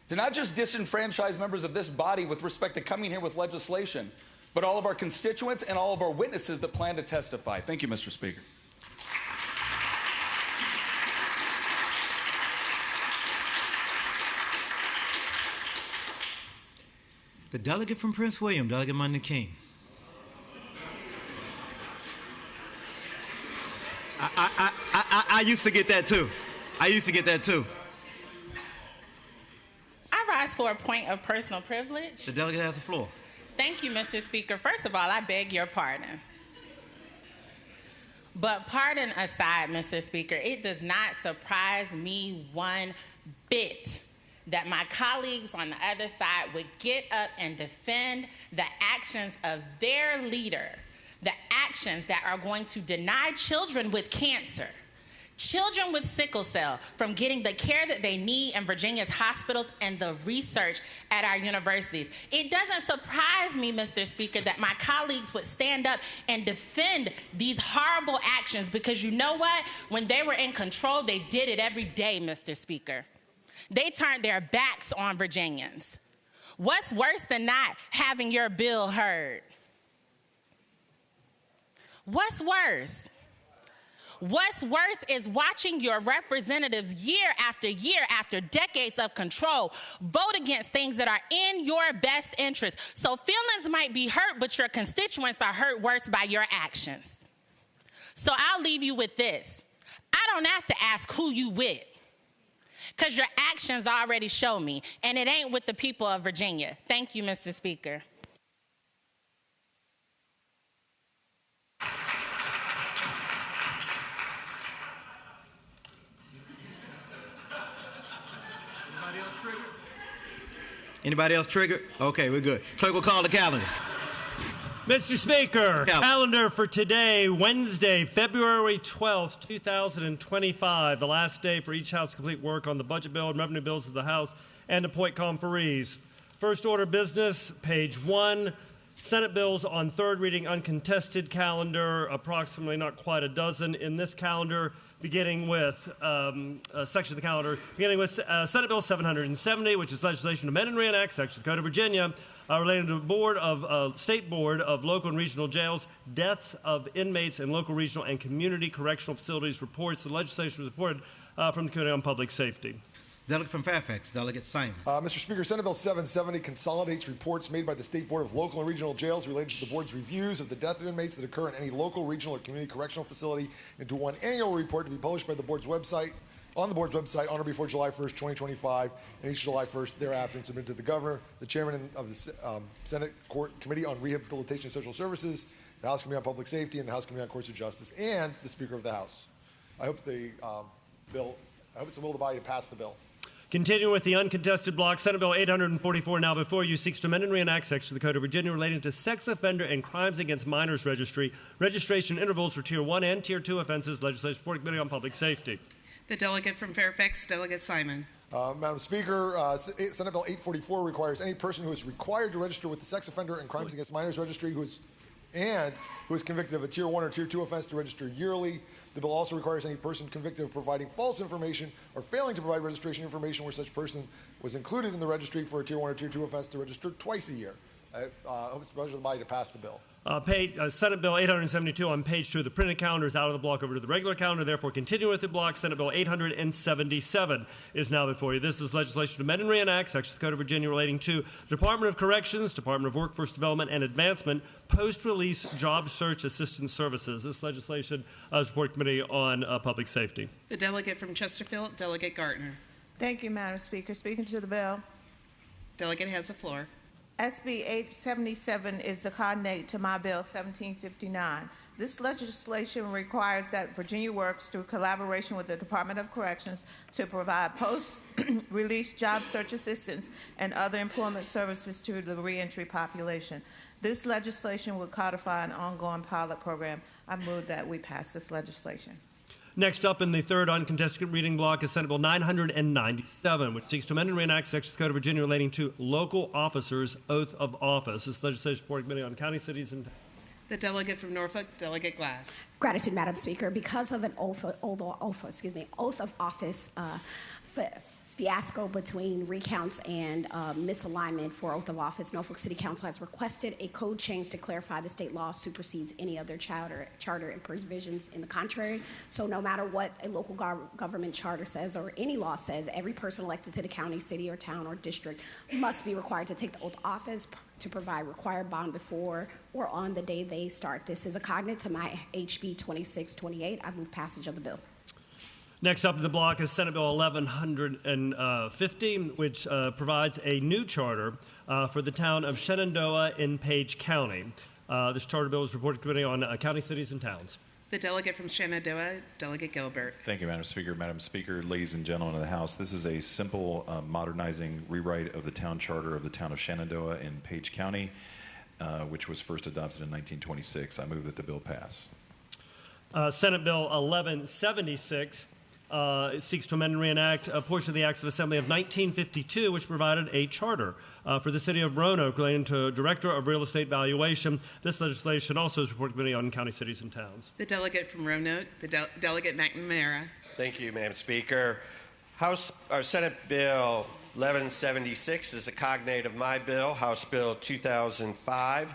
to not just disenfranchise members of this body with respect to coming here with legislation, but all of our constituents and all of our witnesses that plan to testify. Thank you, Mr. Speaker. The delegate from Prince William, Delegate Mundy King. I used to get that too. I rise for a point of personal privilege. The delegate has the floor. Thank you, Mr. Speaker. First of all, I beg your pardon. But pardon aside, Mr. Speaker, it does not surprise me one bit that my colleagues on the other side would get up and defend the actions of their leader, the actions that are going to deny children with cancer, children with sickle cell from getting the care that they need in Virginia's hospitals and the research at our universities. It doesn't surprise me, Mr. Speaker, that my colleagues would stand up and defend these horrible actions, because you know what? When they were in control, they did it every day, Mr. Speaker. They turned their backs on Virginians. What's worse than not having your bill heard? What's worse? What's worse is watching your representatives year after year after decades of control vote against things that are in your best interest. So feelings might be hurt, but your constituents are hurt worse by your actions. So I'll leave you with this. I don't have to ask who you with, because your actions already show me, and it ain't with the people of Virginia. Thank you, Mr. Speaker. Anybody else triggered? Okay, we're good. Clerk will call the calendar. Mr. Speaker, calendar for today, Wednesday, February 12th, 2025, the last day for each House to complete work on the budget bill and revenue bills of the House and appoint conferees. First order of business, page 1, Senate bills on third reading uncontested calendar, approximately not quite a dozen in this calendar, beginning with section of the calendar, beginning with Senate Bill 770, which is legislation to amend and reenact Section of the Code of Virginia relating to the State Board of Local and Regional Jails, deaths of inmates in local, regional, and community correctional facilities reports. The legislation was reported from the Committee on Public Safety. Delegate from Fairfax, Delegate Simon. Mr. Speaker, Senate Bill 770 consolidates reports made by the State Board of Local and Regional Jails related to the board's reviews of the death of inmates that occur in any local, regional, or community correctional facility into one annual report to be published by the board's website, on the board's website on or before July 1st, 2025, and each July 1st thereafter, and submitted to the governor, the chairman of the Senate Committee on Rehabilitation and Social Services, the House Committee on Public Safety, and the House Committee on Courts of Justice, and the Speaker of the House. I hope it's the will of the body to pass the bill. Continuing with the uncontested block, Senate Bill 844 now before you seeks to amend and reenact Section of the Code of Virginia relating to sex offender and crimes against minors registry, registration intervals for Tier 1 and Tier 2 offenses, legislation supporting Committee on Public Safety. The delegate from Fairfax, Delegate Simon. Madam Speaker, Senate Bill 844 requires any person who is required to register with the Sex Offender and Crimes Against Minors Registry who is convicted of a Tier 1 or Tier 2 offense to register yearly. The bill also requires any person convicted of providing false information or failing to provide registration information where such person was included in the registry for a Tier 1 or Tier 2 offense to register twice a year. I hope it's the pleasure of the body to pass the bill. Senate Bill 872 on page 2 of the printed calendar is out of the block over to the regular calendar. Therefore, continue with the block. Senate Bill 877 is now before you. This is legislation to amend and reenact Section of the Code of Virginia relating to the Department of Corrections, Department of Workforce Development and Advancement, post-release job search assistance services. This legislation is before the Committee on Public Safety. The delegate from Chesterfield, Delegate Gartner. Thank you, Madam Speaker. Speaking to the bill. Delegate has the floor. SB 877 is the cognate to my bill 1759. This legislation requires that Virginia works through collaboration with the Department of Corrections to provide post-release job search assistance and other employment services to the reentry population. This legislation would codify an ongoing pilot program. I move that we pass this legislation. Next up in the third uncontested reading block is Senate Bill 997, which seeks to amend and reenact Section of the Code of Virginia relating to local officers' oath of office. This legislation supporting Committee on County, Cities, and The delegate from Norfolk, Delegate Glass. Gratitude, Madam Speaker. Because of an oath of office fiasco between recounts and misalignment for oath of office, Norfolk City Council has requested a code change to clarify the state law supersedes any other charter and provisions in the contrary. So no matter what a local government charter says or any law says, every person elected to the county, city, or town, or district must be required to take the oath of office to provide required bond before or on the day they start. This is a cognate to my HB 2628. I move passage of the bill. Next up in the block is Senate Bill 1150, which provides a new charter for the town of Shenandoah in Page County. This charter bill is reported to Committee on County, Cities, and Towns. The delegate from Shenandoah, Delegate Gilbert. Thank you, Madam Speaker. Madam Speaker, ladies and gentlemen of the House, this is a simple modernizing rewrite of the town charter of the town of Shenandoah in Page County, which was first adopted in 1926. I move that the bill pass. Senate Bill 1176 seeks to amend and reenact a portion of the Acts of Assembly of 1952, which provided a charter for the city of Roanoke relating to Director of Real Estate Valuation. This legislation also is reported to the Committee on County, Cities, and Towns. The delegate from Roanoke, the Delegate McNamara. Thank you, Madam Speaker. Senate Bill 1176 is a cognate of my bill, House Bill 2005,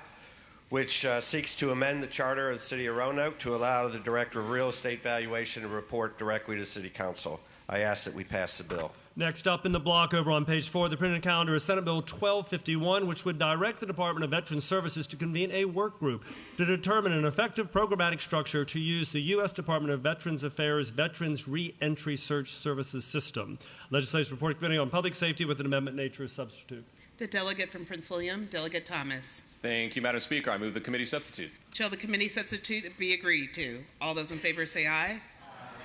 which seeks to amend the charter of the City of Roanoke to allow the Director of Real Estate Valuation to report directly to City Council. I ask that we pass the bill. Next up in the block over on page 4 of the printed calendar is Senate Bill 1251, which would direct the Department of Veterans Services to convene a work group to determine an effective programmatic structure to use the U.S. Department of Veterans Affairs Veterans Re-Entry Search Services System. Legislation reported to the Committee on Public Safety with an amendment nature as substitute. The delegate from Prince William, Delegate Thomas. Thank you, Madam Speaker. I move the committee substitute. Shall the committee substitute be agreed to? All those in favor say aye.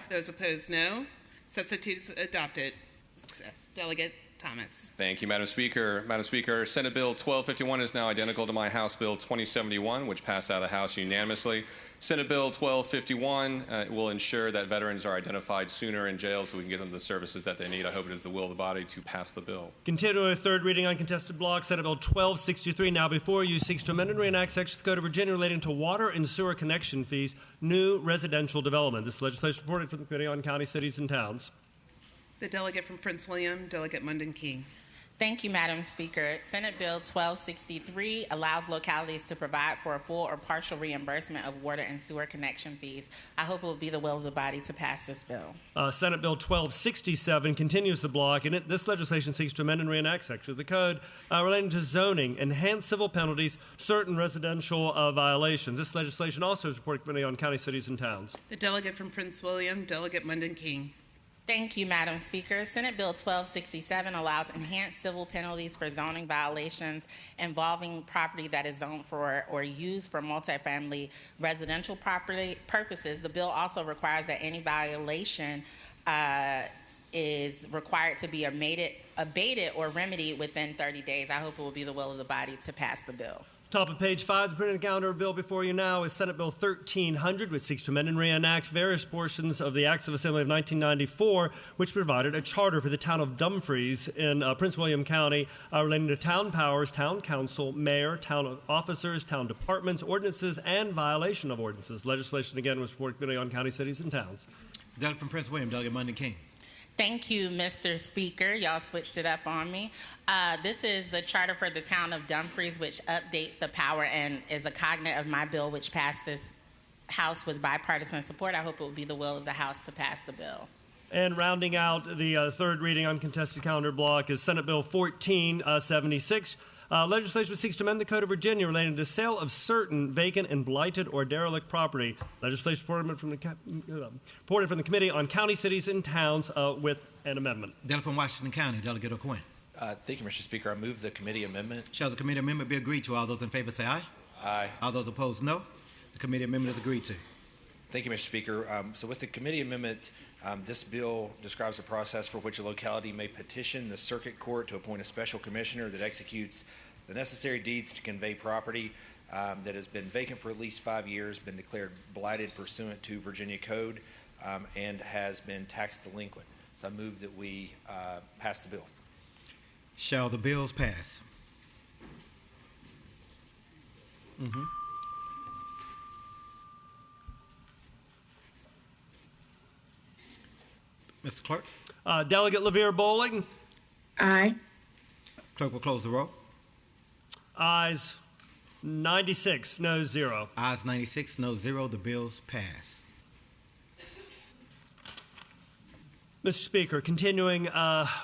Those opposed, no. Substitute is adopted. Delegate Thomas. Thank you, Madam Speaker. Madam Speaker, Senate Bill 1251 is now identical to my House Bill 2071, which passed out of the House unanimously. Senate Bill 1251 will ensure that veterans are identified sooner in jail so we can get them the services that they need. I hope it is the will of the body to pass the bill. Continuing with third reading on contested block, Senate Bill 1263 now before you seeks to amend and reenact sections of the Code of Virginia relating to water and sewer connection fees, new residential development. This legislation reported from the Committee on County, Cities, and Towns. The delegate from Prince William, Delegate Munden King. Thank you, Madam Speaker. Senate Bill 1263 allows localities to provide for a full or partial reimbursement of water and sewer connection fees. I hope it will be the will of the body to pass this bill. Senate Bill 1267 continues the block, and this legislation seeks to amend and reenact sections of the code relating to zoning, enhanced civil penalties, certain residential violations. This legislation also is reported to the Committee on County, Cities, and Towns. The delegate from Prince William, Delegate Munden King. Thank you, Madam Speaker. Senate Bill 1267 allows enhanced civil penalties for zoning violations involving property that is zoned for or used for multifamily residential property purposes. The bill also requires that any violation is required to be abated or remedied within 30 days. I hope it will be the will of the body to pass the bill. Top of page 5, the printed calendar bill before you now is Senate Bill 1300, which seeks to amend and reenact various portions of the Acts of Assembly of 1994, which provided a charter for the town of Dumfries in Prince William County relating to town powers, town council, mayor, town officers, town departments, ordinances, and violation of ordinances. Legislation, again, was reported to the Committee on County, Cities, and Towns. Delegate from Prince William, Delegate Munden King. Thank you, Mr. Speaker. Y'all switched it up on me. This is the charter for the town of Dumfries, which updates the power and is a cognate of my bill, which passed this House with bipartisan support. I hope it will be the will of the House to pass the bill. And rounding out the third reading on contested calendar block is Senate Bill 1476. Legislation seeks to amend the Code of Virginia relating to sale of certain vacant and blighted or derelict property. Legislation reported from the Committee on County, Cities, and Towns with an amendment. Delegate from Washington County, Delegate O'Quinn. Thank you, Mr. Speaker. I move the committee amendment. Shall the committee amendment be agreed to? All those in favor say aye. Aye. All those opposed, no. The committee amendment is agreed to. Thank you, Mr. Speaker. So with the committee amendment, this bill describes a process for which a locality may petition the circuit court to appoint a special commissioner that executes the necessary deeds to convey property that has been vacant for at least 5 years, been declared blighted pursuant to Virginia Code, and has been tax delinquent. So I move that we pass the bill. Shall the bills pass? Mr. Clerk? Delegate LaVere Bowling. Aye. Clerk will close the roll. Ayes 96, no 0. Ayes 96, no 0. The bills pass. Mr. Speaker, continuing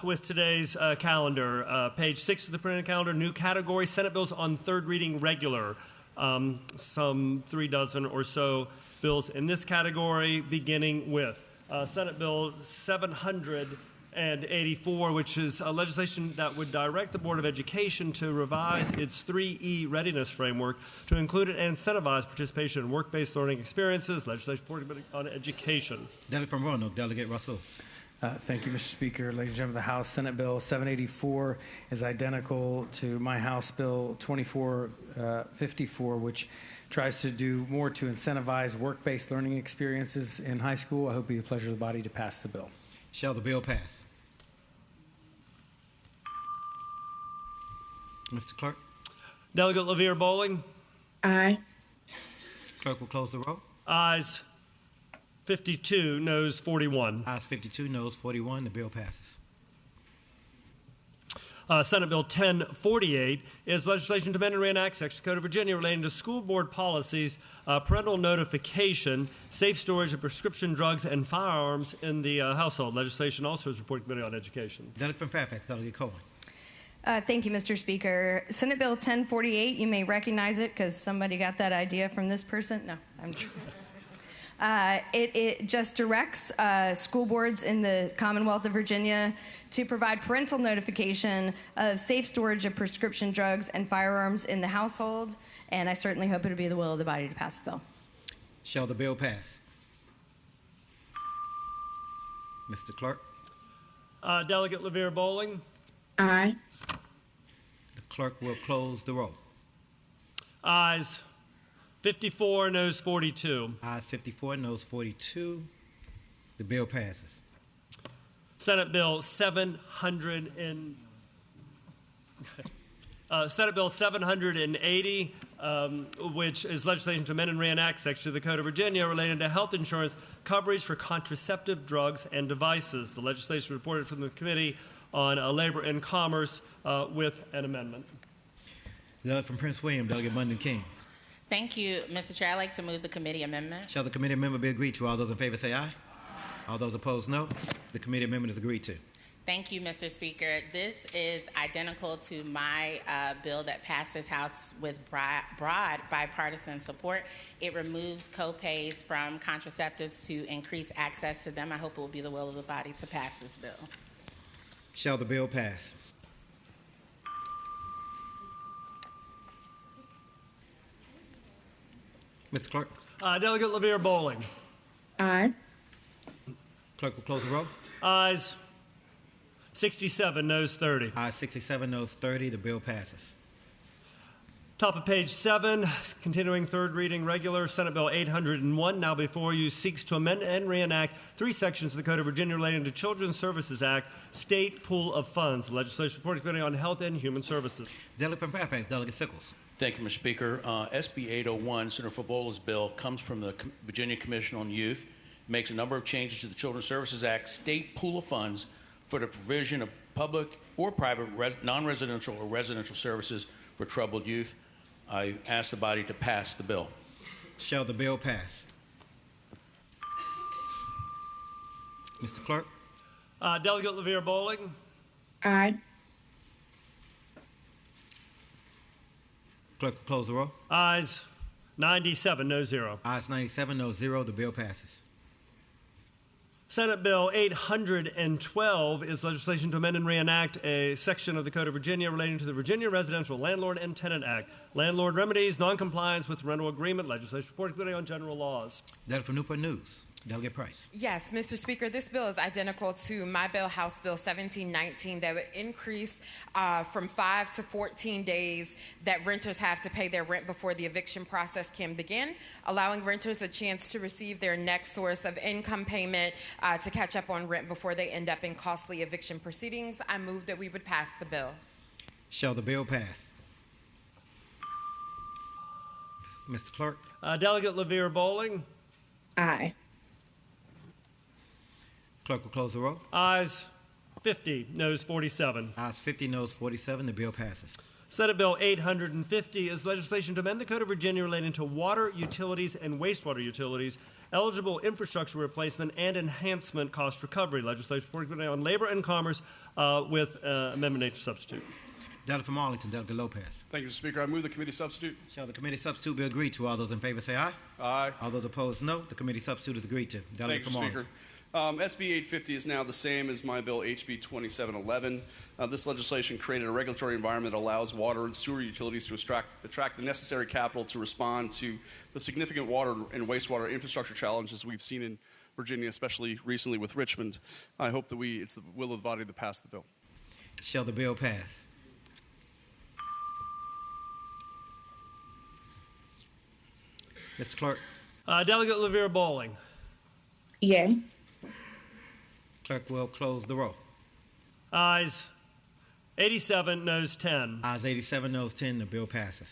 with today's calendar, page 6 of the printed calendar, new category, Senate bills on third reading regular. Some 3 dozen or so bills in this category, beginning with Senate Bill 784, which is legislation that would direct the Board of Education to revise its 3E readiness framework to include and incentivize participation in work-based learning experiences. Legislation reported on education. Delegate from Roanoke, Delegate Russell. Thank you, Mr. Speaker. Ladies and gentlemen of the House, Senate Bill 784 is identical to my House Bill 2454, which tries to do more to incentivize work-based learning experiences in high school. I hope it will be the pleasure of the body to pass the bill. Shall the bill pass? Mr. Clerk? Delegate LaVere Bowling. Aye. Clerk will close the roll. Ayes 52, noes 41. Ayes 52, noes 41. The bill passes. Senate Bill 1048 is legislation to amend and reenact Section of the Code of Virginia relating to school board policies, parental notification, safe storage of prescription drugs and firearms in the household. Legislation also is reported to the Committee on Education. Delegate from Fairfax, Delegate Cohen. Thank you, Mr. Speaker. Senate Bill 1048, you may recognize it because somebody got that idea from this person. No, I'm just... It just directs school boards in the Commonwealth of Virginia to provide parental notification of safe storage of prescription drugs and firearms in the household, and I certainly hope it will be the will of the body to pass the bill. Shall the bill pass? Mr. Clerk? Delegate LaVere Bowling. Aye. The clerk will close the roll. Ayes 54, noes 42. Ayes 54, noes 42. The bill passes. Senate Bill 780, which is legislation to amend and reenact section of the Code of Virginia relating to health insurance coverage for contraceptive drugs and devices. The legislation reported from the Committee on Labor and Commerce with an amendment. Delegate from Prince William, Delegate Munden King. Thank you, Mr. Chair. I'd like to move the committee amendment. Shall the committee amendment be agreed to? All those in favor say aye. All those opposed, no. The committee amendment is agreed to. Thank you, Mr. Speaker. This is identical to my bill that passed this House with broad bipartisan support. It removes co-pays from contraceptives to increase access to them. I hope it will be the will of the body to pass this bill. Shall the bill pass? Mr. Clerk. Delegate LaVere Bowling. Aye. Clerk will close the roll. Ayes 67, noes 30. Ayes 67, noes 30. The bill passes. Top of page 7, continuing third reading regular, Senate Bill 801, now before you, seeks to amend and reenact 3 sections of the Code of Virginia relating to Children's Services Act, State Pool of Funds. The Legislation Reporting Committee on Health and Human Services. Delegate from Fairfax, Delegate Sickles. Thank you, Mr. Speaker. SB 801, Senator Favola's bill, comes from the Virginia Commission on Youth, makes a number of changes to the Children's Services Act State Pool of Funds for the provision of public or private non-residential or residential services for troubled youth. I ask the body to pass the bill. Shall the bill pass? Mr. Clerk. Delegate LaVere Bowling. Aye. Clerk will close the roll. Ayes 97, no 0. Ayes 97, no 0. The bill passes. Senate Bill 812 is legislation to amend and reenact a section of the Code of Virginia relating to the Virginia Residential Landlord and Tenant Act. Landlord remedies, noncompliance with rental agreement. Legislation Reporting Committee on General Laws. Delegate from Newport News, Delegate Price. Yes, Mr. Speaker, this bill is identical to my bill, House Bill 1719, that would increase from 5 to 14 days that renters have to pay their rent before the eviction process can begin, allowing renters a chance to receive their next source of income payment to catch up on rent before they end up in costly eviction proceedings. I move that we would pass the bill. Shall the bill pass? Mr. Clerk. Delegate LaVere Bowling. Aye. Clerk will close the roll. Ayes 50, noes 47. Ayes 50, noes 47. The bill passes. Senate Bill 850 is legislation to amend the Code of Virginia relating to water utilities and wastewater utilities, eligible infrastructure replacement, and enhancement cost recovery. Legislation reporting on Labor and Commerce with Amendment H substitute. Delegate from Arlington, Delegate Lopez. Thank you, Mr. Speaker. I move the committee substitute. Shall the committee substitute be agreed to? All those in favor say aye. Aye. All those opposed, no. The committee substitute is agreed to. Delegate Thank you, from Speaker. Arlington. SB 850 is now the same as my bill, HB 2711. This legislation created a regulatory environment that allows water and sewer utilities to attract the necessary capital to respond to the significant water and wastewater infrastructure challenges we've seen in Virginia, especially recently with Richmond. I hope that it's the will of the body to pass the bill. Shall the bill pass? Mr. Clerk. Delegate LaVere Bowling. Yay. Clerk will close the roll. Ayes 87, noes 10. Ayes 87, noes 10. The bill passes.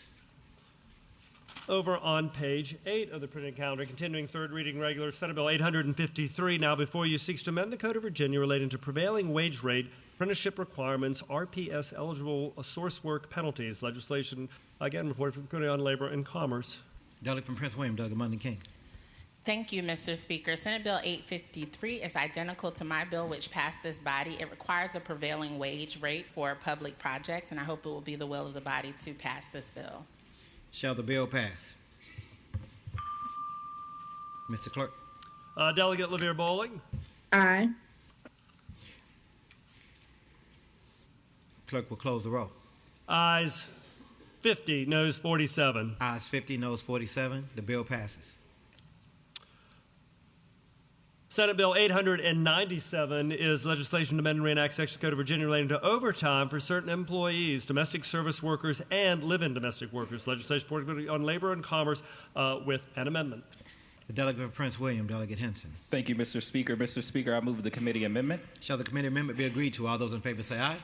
Over on page 8 of the printed calendar, continuing third reading regular, Senate Bill 853, now before you, seeks to amend the Code of Virginia relating to prevailing wage rate, apprenticeship requirements, RPS eligible source work penalties. Legislation, again, reported from the Committee on Labor and Commerce. Delegate from Prince William, Delegate Munden King. Thank you, Mr. Speaker. Senate Bill 853 is identical to my bill, which passed this body. It requires a prevailing wage rate for public projects, and I hope it will be the will of the body to pass this bill. Shall the bill pass? Mr. Clerk. Delegate LaVere Bowling. Aye. Clerk will close the roll. Ayes 50, noes 47. Ayes 50, noes 47. The bill passes. Senate Bill 897 is legislation to amend and reenact Section Code of Virginia relating to overtime for certain employees, domestic service workers, and live-in domestic workers. Legislation on Labor and Commerce with an amendment. The delegate for Prince William, Delegate Henson. Thank you, Mr. Speaker. Mr. Speaker, I move the committee amendment. Shall the committee amendment be agreed to? All those in favor say aye.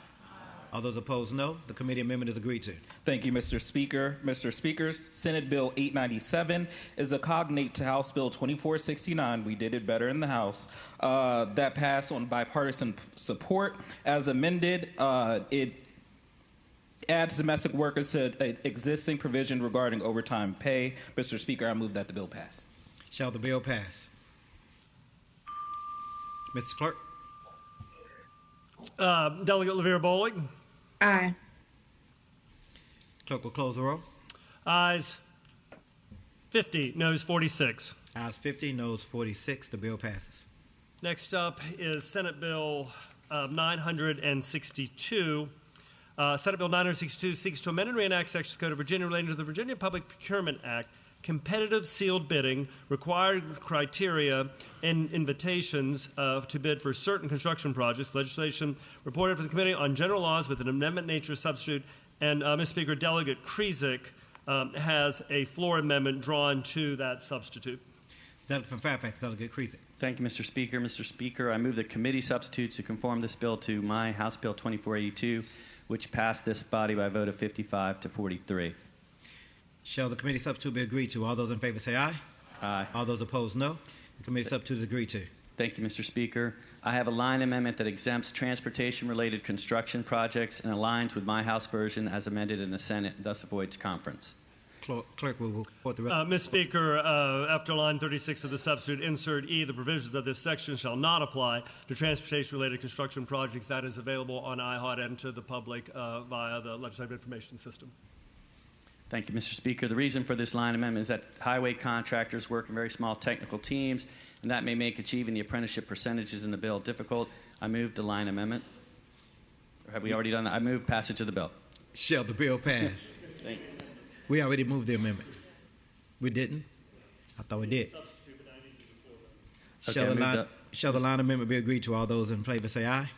All those opposed, no. The committee amendment is agreed to. Thank you, Mr. Speaker. Mr. Speaker, Senate Bill 897 is a cognate to House Bill 2469. We did it better in the House. That passed on bipartisan support. As amended, it adds domestic workers to existing provision regarding overtime pay. Mr. Speaker, I move that the bill pass. Shall the bill pass? Mr. Clerk? Delegate LaVere Bowling. Aye. Clerk will close the roll. Ayes 50, noes 46. Ayes 50, noes 46. The bill passes. Next up is Senate Bill 962. Senate Bill 962 seeks to amend and reenact Section of the Code of Virginia relating to the Virginia Public Procurement Act, competitive sealed bidding, required criteria, and invitations to bid for certain construction projects. Legislation reported for the Committee on General Laws with an amendment nature substitute. And, Mr. Speaker, Delegate Krizik has a floor amendment drawn to that substitute. Delegate from Fairfax, Delegate Krizik. Thank you, Mr. Speaker. Mr. Speaker, I move the committee substitute to conform this bill to my House Bill 2482, which passed this body by a vote of 55 to 43. Shall the committee substitute be agreed to? All those in favor say aye. Aye. All those opposed, no. The committee substitute is agreed to. Thank you, Mr. Speaker. I have a line amendment that exempts transportation-related construction projects and aligns with my House version as amended in the Senate, thus avoids conference. Clerk will report the rest. Mr. Speaker, after line 36 of the substitute, insert E, the provisions of this section shall not apply to transportation-related construction projects. That is available on IHOD and to the public via the Legislative Information System. Thank you, Mr. Speaker. The reason for this line amendment is that highway contractors work in very small technical teams, and that may make achieving the apprenticeship percentages in the bill difficult. I move the line amendment. Or have we already done that? I move passage of the bill. Shall the bill pass? Thank you. We already moved the amendment. We didn't? I thought we did. Okay, Shall the line amendment be agreed to? All those in favor say aye.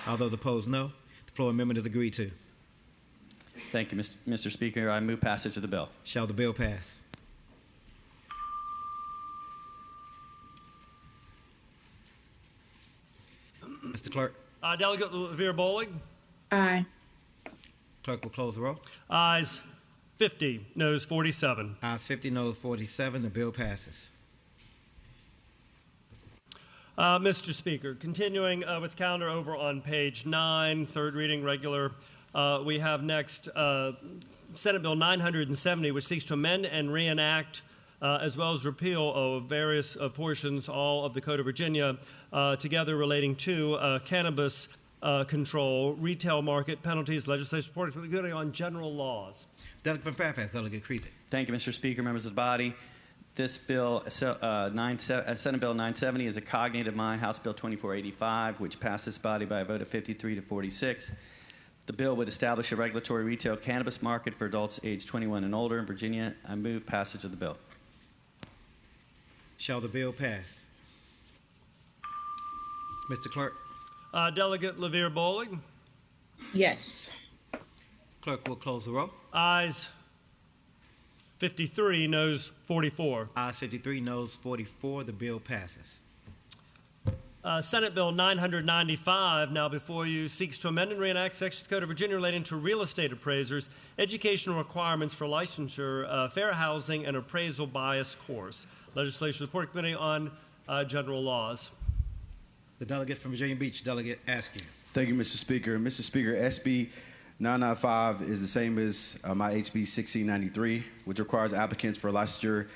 All those opposed, no. The floor amendment is agreed to. Thank you, Mr. Speaker. I move passage of the bill. Shall the bill pass? Mr. Clerk? Delegate LaVere Bowling. Aye. Clerk will close the roll. Ayes 50, noes 47. Ayes 50, noes 47. The bill passes. Mr. Speaker, continuing with calendar over on page 9, third reading regular, we have next Senate Bill 970, which seeks to amend and reenact as well as repeal of various portions, all of the Code of Virginia, together relating to cannabis control, retail market penalties, legislation supporting on general laws. Delegate from Fairfax, Delegate Krizik. Thank you, Mr. Speaker, members of the body. This bill, Senate Bill 970, is a cognate of my House Bill 2485, which passed this body by a vote of 53 to 46. The bill would establish a regulatory retail cannabis market for adults aged 21 and older in Virginia. I move passage of the bill. Shall the bill pass? Mr. Clerk? Delegate LaVere Bowling. Yes. Clerk will close the roll. Ayes 53, noes 44. Ayes 53, noes 44. The bill passes. Senate Bill 995, now before you, seeks to amend and reenact Section of the Code of Virginia relating to real estate appraisers, educational requirements for licensure, fair housing, and appraisal bias course. Legislation Support Committee on General Laws. The delegate from Virginia Beach, Delegate Askew. Thank you, Mr. Speaker. Mr. Speaker, SB 995 is the same as my HB 1693, which requires applicants for licensure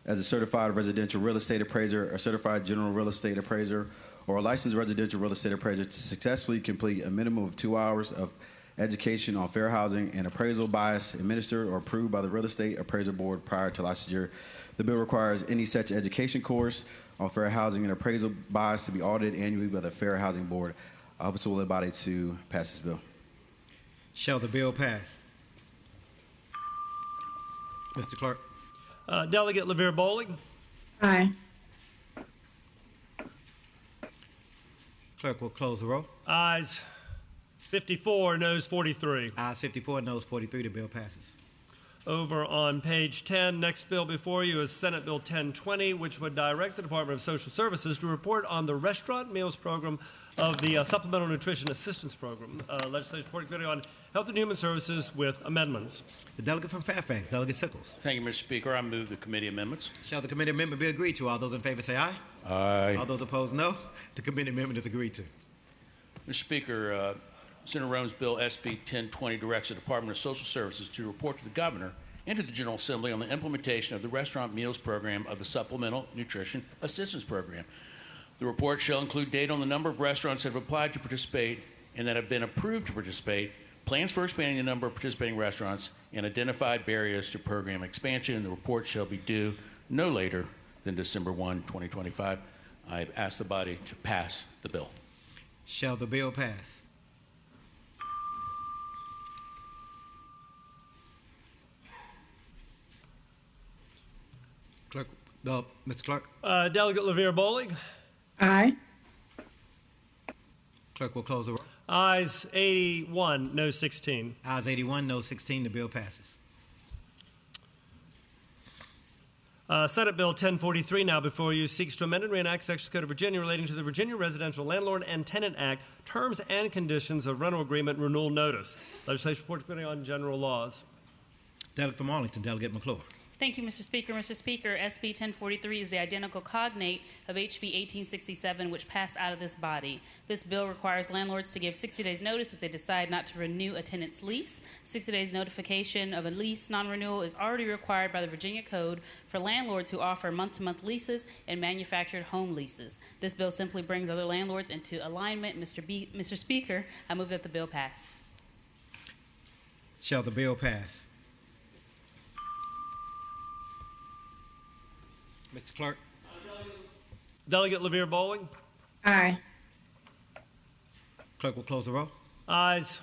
as a certified residential real estate appraiser, a certified general real estate appraiser, or a licensed residential real estate appraiser to successfully complete a minimum of 2 hours of education on fair housing and appraisal bias administered or approved by the Real Estate Appraiser Board prior to licensure. The bill requires any such education course on fair housing and appraisal bias to be audited annually by the Fair Housing Board. I hope it's will the body to pass this bill. Shall the bill pass? Mr. Clerk? Delegate LaVere Bowling. Aye. Clerk will close the roll. Ayes 54, noes 43. Ayes 54, noes 43. The bill passes. Over on page 10, next bill before you is Senate Bill 1020, which would direct the Department of Social Services to report on the restaurant meals program of the Supplemental Nutrition Assistance Program. Legislation Report Committee on Health and Human Services with amendments. The delegate from Fairfax, Delegate Sickles. Thank you, Mr. Speaker. I move the committee amendments. Shall the committee amendment be agreed to? All those in favor say aye. Aye. All those opposed, no. The committee amendment is agreed to. Mr. Speaker, Senator Rome's Bill SB 1020 directs the Department of Social Services to report to the governor and to the General Assembly on the implementation of the restaurant meals program of the Supplemental Nutrition Assistance Program. The report shall include data on the number of restaurants that have applied to participate and that have been approved to participate, plans for expanding the number of participating restaurants, and identified barriers to program expansion. The report shall be due no later than December 1, 2025. I ask the body to pass the bill. Shall the bill pass? Clerk, Mr. Clerk. Delegate LaVere Bowling. Aye. Clerk will close the roll. Ayes 81, no 16. Ayes 81, no 16. The bill passes. Senate Bill 1043 now before you seeks to amend and reenact Sections of the Code of Virginia relating to the Virginia Residential Landlord and Tenant Act, terms and conditions of rental agreement renewal notice. Legislation Report Committee on General Laws. Delegate from Arlington, Delegate McClure. Thank you, Mr. Speaker. Mr. Speaker, SB 1043 is the identical cognate of HB 1867, which passed out of this body. This bill requires landlords to give 60 days notice if they decide not to renew a tenant's lease. 60 days notification of a lease non-renewal is already required by the Virginia Code for landlords who offer month-to-month leases and manufactured home leases. This bill simply brings other landlords into alignment. Mr. Speaker, I move that the bill pass. Shall the bill pass? Mr. Clerk. Delegate LaVere Bowling. Aye. Clerk will close the roll. Ayes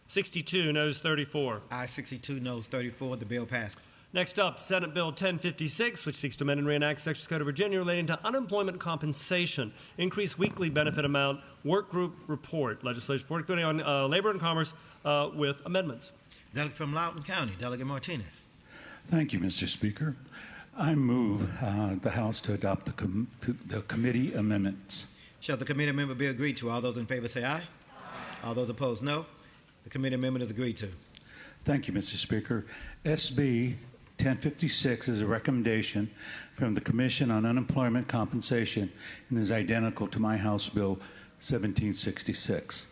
62, noes 34. Ayes 62, noes 34. The bill passes. Next up, Senate Bill 1056, which seeks to amend and reenact Sections of the Code of Virginia relating to unemployment compensation, increased weekly benefit amount, work group report. Legislation Report Committee on Labor and Commerce with amendments. Delegate from Loudoun County, Delegate Martinez. Thank you, Mr. Speaker. I move the House to adopt the committee amendments. Shall the committee amendment be agreed to? All those in favor say aye. Aye. All those opposed, no. The committee amendment is agreed to. Thank you, Mr. Speaker. SB 1056 is a recommendation from the Commission on Unemployment Compensation and is identical to my House Bill 1766.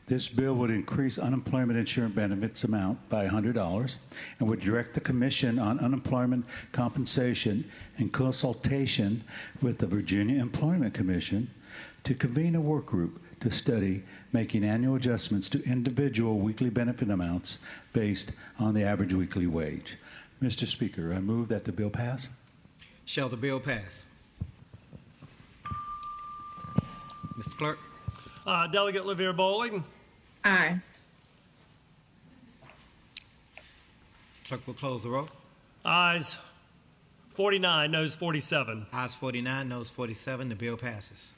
This bill would increase unemployment insurance benefits amount by $100 and would direct the Commission on Unemployment Compensation in consultation with the Virginia Employment Commission to convene a work group to study making annual adjustments to individual weekly benefit amounts based on the average weekly wage. Mr. Speaker, I move that the bill pass. Shall the bill pass? Mr. Clerk. Delegate LaVere Bowling. Aye. Clerk will close the roll. Ayes 49, noes 47. Ayes 49, noes 47. The bill passes.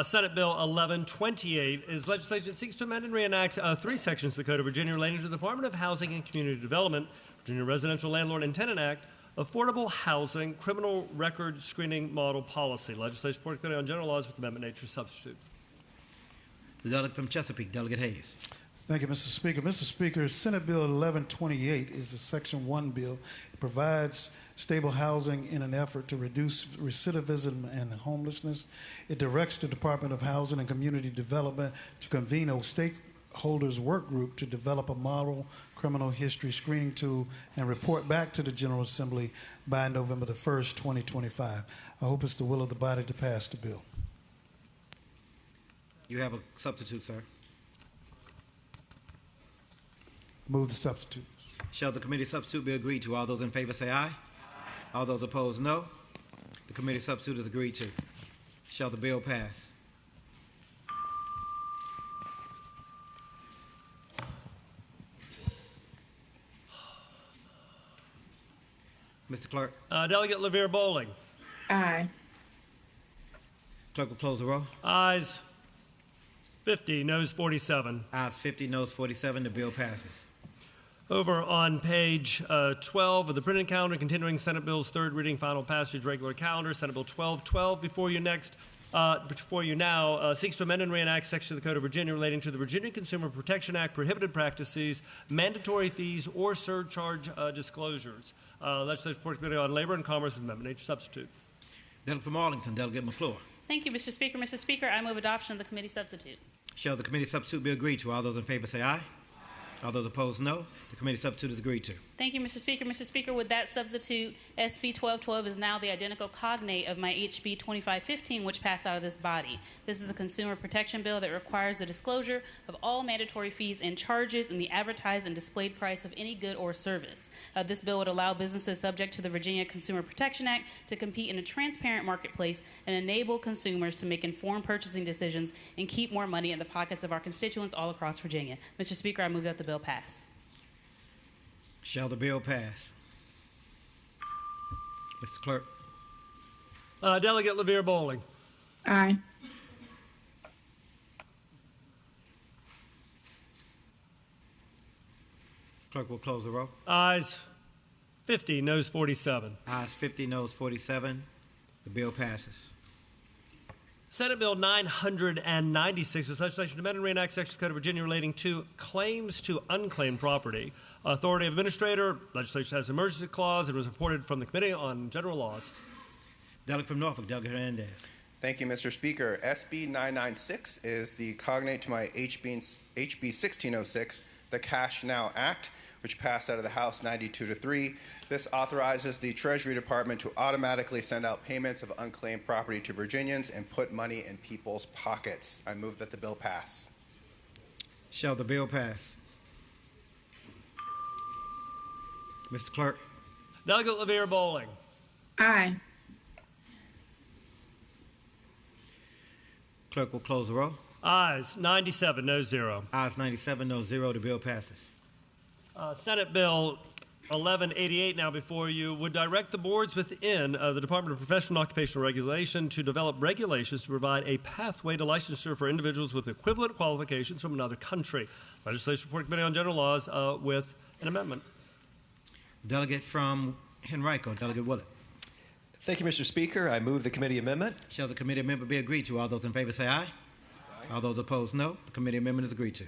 Senate Bill 1128 is legislation that seeks to amend and reenact three sections of the Code of Virginia relating to the Department of Housing and Community Development, Virginia Residential Landlord and Tenant Act, Affordable Housing, Criminal Record Screening Model Policy. Legislation Report Committee on General Laws with amendment nature substitute. The delegate from Chesapeake, Delegate Hayes. Thank you, Mr. Speaker. Mr. Speaker, Senate Bill 1128 is a Section 1 bill. It provides stable housing in an effort to reduce recidivism and homelessness. It directs the Department of Housing and Community Development to convene a stakeholders work group to develop a model criminal history screening tool and report back to the General Assembly by November the 1st, 2025. I hope it's the will of the body to pass the bill. You have a substitute, sir. Move the substitute. Shall the committee substitute be agreed to? All those in favor say aye. Aye. All those opposed, no. The committee substitute is agreed to. Shall the bill pass? Mr. Clerk. Delegate LaVere Bowling. Aye. Clerk will close the roll. Ayes 50, noes 47. Ayes 50, noes 47. The bill passes. Over on page 12 of the printed calendar, continuing Senate Bill's third reading, final passage, regular calendar, Senate Bill 1212. Before you now, seeks to amend and reenact section of the Code of Virginia relating to the Virginia Consumer Protection Act prohibited practices, mandatory fees, or surcharge disclosures. Legislative Report Committee on Labor and Commerce with Amendment H substitute. Delegate from Arlington, Delegate McClure. Thank you, Mr. Speaker. Mr. Speaker, I move adoption of the committee substitute. Shall the committee substitute be agreed to? All those in favor say aye. All those opposed, no. The committee substitute is agreed to. Thank you, Mr. Speaker. Mr. Speaker, with that substitute, SB 1212 is now the identical cognate of my HB 2515, which passed out of this body. This is a consumer protection bill that requires the disclosure of all mandatory fees and charges and the advertised and displayed price of any good or service. This bill would allow businesses subject to the Virginia Consumer Protection Act to compete in a transparent marketplace and enable consumers to make informed purchasing decisions and keep more money in the pockets of our constituents all across Virginia. Mr. Speaker, I move that the bill pass. Shall the bill pass? Mr. Clerk. Delegate LaVere Bowling. Aye. Clerk will close the roll. Ayes 50, noes 47. Ayes 50, noes 47. The bill passes. Senate Bill 996 is legislation to amend and reenact sections of the Code of Virginia relating to claims to unclaimed property. Authority of Administrator, legislation has an emergency clause. It was reported from the Committee on General Laws. Delegate from Norfolk, Delegate Hernandez. Thank you, Mr. Speaker. SB 996 is the cognate to my HB 1606, the Cash Now Act, which passed out of the House 92-3. This authorizes the Treasury Department to automatically send out payments of unclaimed property to Virginians and put money in people's pockets. I move that the bill pass. Shall the bill pass? Mr. Clerk. Delegate LaVere Bowling. Aye. Clerk will close the roll. Ayes 97, no 0. Ayes 97, no 0. The bill passes. Senate Bill 1188 now before you would direct the boards within the Department of Professional and Occupational Regulation to develop regulations to provide a pathway to licensure for individuals with equivalent qualifications from another country. Legislation Report Committee on General Laws with an amendment. Delegate from Henrico, Delegate Willett. Thank you, Mr. Speaker. I move the committee amendment. Shall the committee amendment be agreed to? All those in favor say aye. All those opposed, no. The committee amendment is agreed to.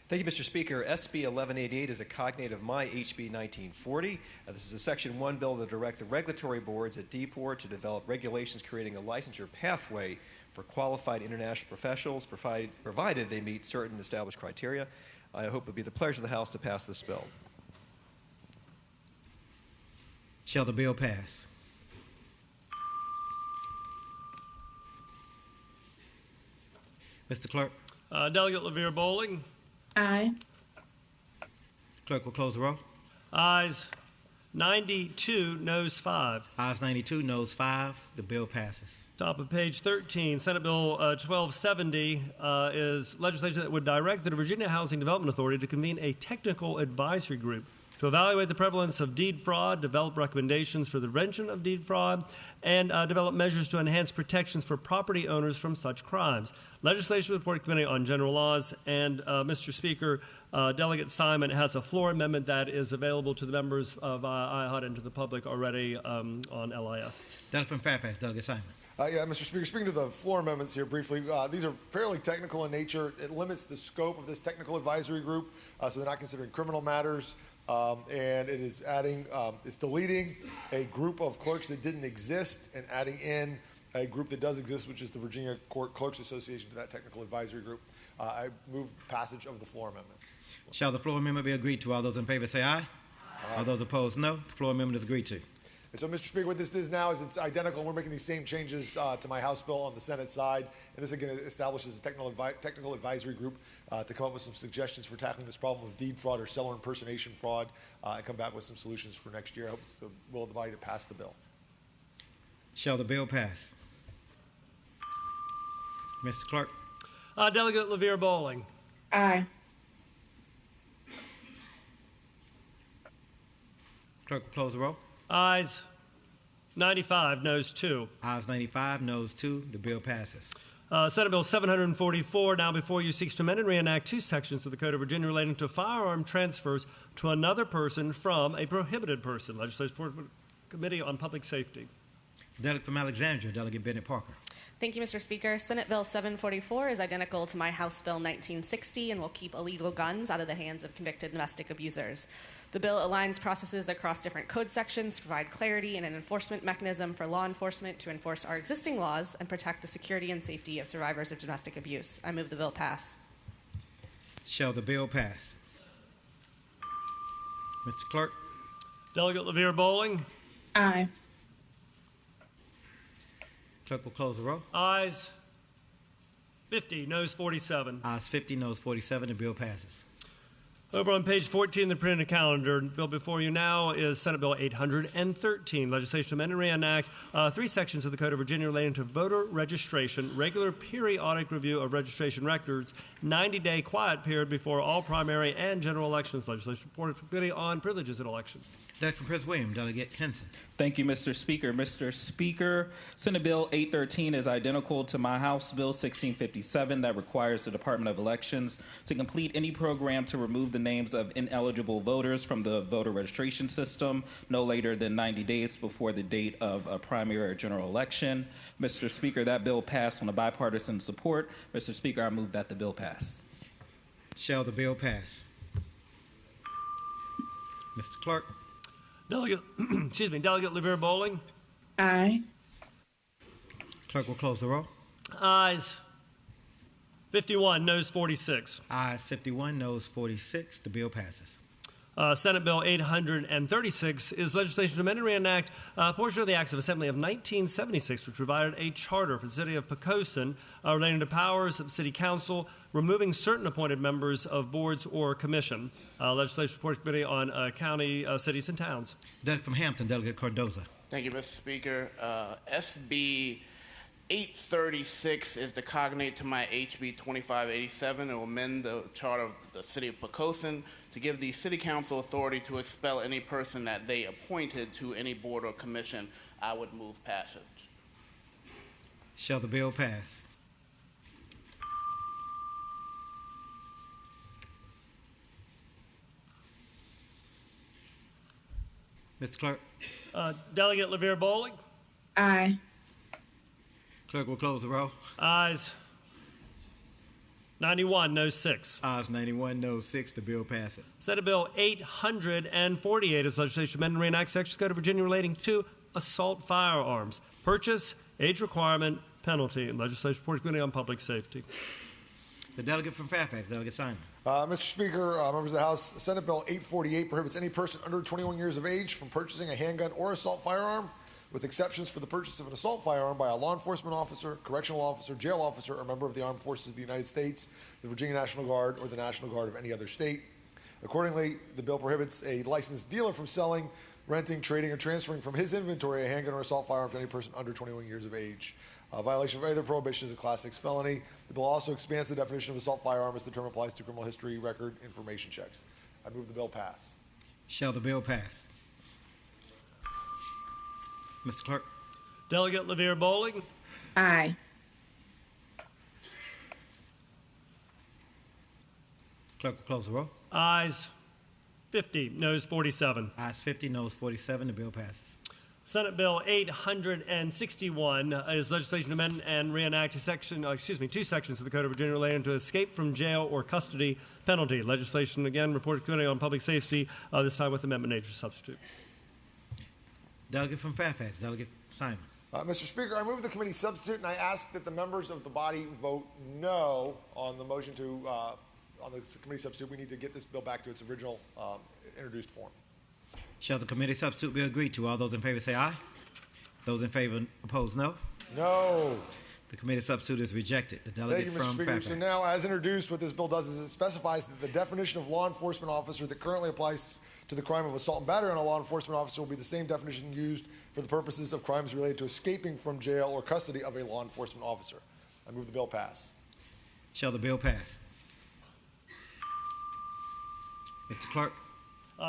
Thank you, Mr. Speaker. SB 1188 is a cognate of my HB 1940. This is a Section 1 bill that direct the regulatory boards at DPOR to develop regulations creating a licensure pathway for qualified international professionals, provided they meet certain established criteria. I hope it will be the pleasure of the House to pass this bill. Shall the bill pass? Mr. Clerk. Delegate LaVere Bowling. Aye. Clerk will close the roll. Ayes 92, noes 5. Ayes 92, noes 5. The bill passes. Top of page 13, Senate Bill 1270 is legislation that would direct the Virginia Housing Development Authority to convene a technical advisory group to evaluate the prevalence of deed fraud, develop recommendations for the prevention of deed fraud, and develop measures to enhance protections for property owners from such crimes. Legislation Report Committee on General Laws, and Mr. Speaker, Delegate Simon has a floor amendment that is available to the members of IHOD and to the public already on LIS. Delegate from Fairfax, Delegate Simon. Yeah, Mr. Speaker, speaking to the floor amendments here briefly, these are fairly technical in nature. It limits the scope of this technical advisory group, so they're not considering criminal matters. And it is adding, it's deleting a group of clerks that didn't exist and adding in a group that does exist, which is the Virginia Court Clerks Association, to that technical advisory group. I move passage of the floor amendments. Shall the floor amendment be agreed to? All those in favor say aye. All those opposed, no. The floor amendment is agreed to. And so, Mr. Speaker, what this is now is it's identical. We're making these same changes to my House bill on the Senate side. And this, again, establishes a technical advisory group to come up with some suggestions for tackling this problem of deed fraud or seller impersonation fraud and come back with some solutions for next year. I hope it's the will of the body to pass the bill. Shall the bill pass? Mr. Clerk. Delegate LaVere Bowling. Aye. Clerk will close the roll. Ayes 95, noes 2. Ayes 95, noes 2. The bill passes. Senate Bill 744, now before you, seeks to amend and reenact two sections of the Code of Virginia relating to firearm transfers to another person from a prohibited person. Legislative Support Committee on Public Safety. Delegate from Alexandria, Delegate Bennett Parker. Thank you, Mr. Speaker. Senate Bill 744 is identical to my House Bill 1960 and will keep illegal guns out of the hands of convicted domestic abusers. The bill aligns processes across different code sections to provide clarity and an enforcement mechanism for law enforcement to enforce our existing laws and protect the security and safety of survivors of domestic abuse. I move the bill pass. Shall the bill pass? Mr. Clerk. Delegate LaVere Bowling. Aye. Clerk will close the roll. Ayes 50, noes 47. Ayes 50, noes 47. The bill passes. Over on page 14 of the printed calendar, the bill before you now is Senate Bill 813, legislation to amend and reenact three sections of the Code of Virginia relating to voter registration, regular periodic review of registration records, 90-day quiet period before all primary and general elections. Legislation reported from Committee on Privileges and Elections. Delegate from Prince William, Delegate Henson. Thank you, Mr. Speaker. Mr. Speaker, Senate Bill 813 is identical to my House Bill 1657 that requires the Department of Elections to complete any program to remove the names of ineligible voters from the voter registration system no later than 90 days before the date of a primary or general election. Mr. Speaker, that bill passed on a bipartisan support. Mr. Speaker, I move that the bill pass. Shall the bill pass? Mr. Clerk. Delegate, Delegate LaVere Bowling. Aye. Clerk will close the roll. Ayes 51, noes 46. Ayes 51, noes 46. The bill passes. Senate Bill 836 is legislation to amend and reenact a portion of the Acts of Assembly of 1976, which provided a charter for the city of Poquoson relating to powers of city council, removing certain appointed members of boards or commission. Legislation Support Committee on County, Cities, and Towns. Delegate from Hampton, Delegate Cardoza. Thank you, Mr. Speaker. SB 836 is the cognate to my HB 2587. It will amend the charter of the city of Poquoson to give the city council authority to expel any person that they appointed to any board or commission. I would move passage. Shall the bill pass? Mr. Clerk. Delegate LaVere Bowling. Aye. Clerk will close the roll. Ayes 91, noes 6. Ayes 91, noes 6. The bill passes. Senate Bill 848 is legislation to amend and reenact sections of the Code of Virginia relating to assault firearms, purchase, age requirement, penalty, and Legislation Support Committee on Public Safety. The delegate from Fairfax, Delegate Simon. Mr. Speaker, members of the House, Senate Bill 848 prohibits any person under 21 years of age from purchasing a handgun or assault firearm, with exceptions for the purchase of an assault firearm by a law enforcement officer, correctional officer, jail officer, or member of the Armed Forces of the United States, the Virginia National Guard, or the National Guard of any other state. Accordingly, the bill prohibits a licensed dealer from selling, renting, trading, or transferring from his inventory a handgun or assault firearm to any person under 21 years of age. Violation of either prohibition is a Class 6 felony. The bill also expands the definition of assault firearm as the term applies to criminal history record information checks. I move the bill pass. Shall the bill pass? Mr. Clerk. Delegate LaVere Bowling. Aye. Clerk will close the roll. Ayes 50, noes 47. Ayes 50, noes 47. The bill passes. Senate Bill 861 is legislation to amend and reenact two sections of the Code of Virginia relating to escape from jail or custody penalty. Legislation, again, reported to Committee on Public Safety, this time with amendment nature substitute. Delegate from Fairfax, Delegate Simon. Mr. Speaker, I move the committee substitute, and I ask that the members of the body vote no on the motion to, on the committee substitute. We need to get this bill back to its original introduced form. Shall the committee substitute be agreed to? All those in favor say aye. Those in favor oppose no. No. The committee substitute is rejected. The delegate Thank you, Mr. from Speaker. Fairfax. So now, as introduced, what this bill does is it specifies that the definition of law enforcement officer that currently applies to the crime of assault and battery on a law enforcement officer will be the same definition used for the purposes of crimes related to escaping from jail or custody of a law enforcement officer. I move the bill pass. Shall the bill pass? Mr. Clerk.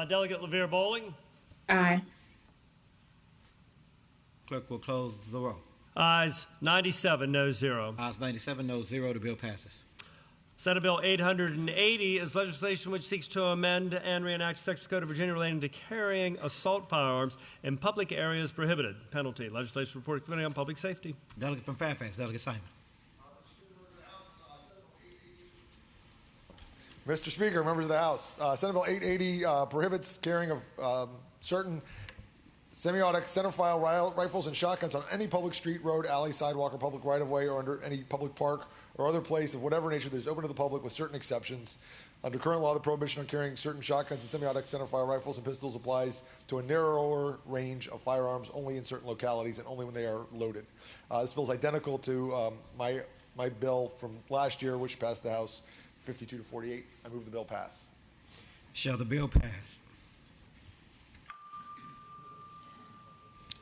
Delegate LaVere Bowling. Aye. Clerk will close the roll. Ayes 97, no 0. Ayes 97, no 0. The bill passes. Senate Bill 880 is legislation which seeks to amend and reenact Section Code of Virginia relating to carrying assault firearms in public areas prohibited. Penalty. Legislation report Committee on Public Safety. Delegate from Fairfax, Delegate Simon. Mr. Speaker, members of the House, Senate Bill 880 prohibits carrying of certain semi-automatic centerfire rifles and shotguns on any public street, road, alley, sidewalk, or public right-of-way, or under any public park or other place of whatever nature that is open to the public, with certain exceptions. Under current law, the prohibition on carrying certain shotguns and semi-automatic centerfire rifles and pistols applies to a narrower range of firearms only in certain localities and only when they are loaded. This bill is identical to my bill from last year, which passed the House 52 to 48. I move the bill pass. Shall the bill pass?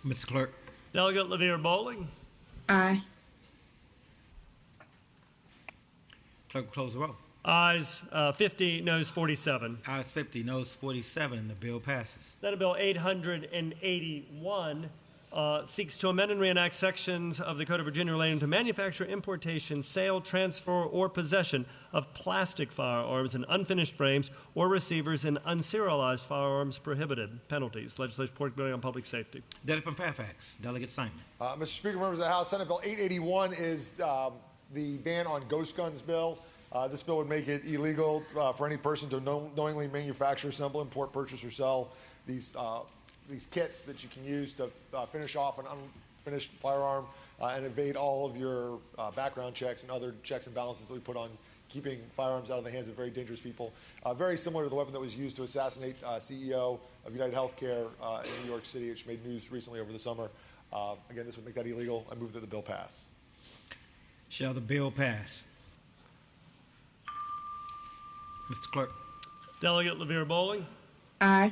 Mr. Clerk. Delegate LaVere Bowling. Aye. Clerk will close the roll. Ayes 50, noes 47. Ayes 50, noes 47. The bill passes. Senate Bill 881 seeks to amend and reenact sections of the Code of Virginia relating to manufacture, importation, sale, transfer, or possession of plastic firearms in unfinished frames or receivers and unserialized firearms prohibited. Penalties. Legislation report Committee on Public Safety. Delegate from Fairfax, Delegate Simon. Mr. Speaker, members of the House, Senate Bill 881 is the ban on ghost guns bill. This bill would make it illegal for any person to knowingly manufacture, assemble, import, purchase, or sell these kits that you can use to finish off an unfinished firearm and evade all of your background checks and other checks and balances that we put on keeping firearms out of the hands of very dangerous people. Very similar to the weapon that was used to assassinate CEO of United Healthcare in New York City, which made news recently over the summer. Again, this would make that illegal. I move that the bill pass. Shall the bill pass? Mr. Clerk. Delegate LaVere Bowling. Aye.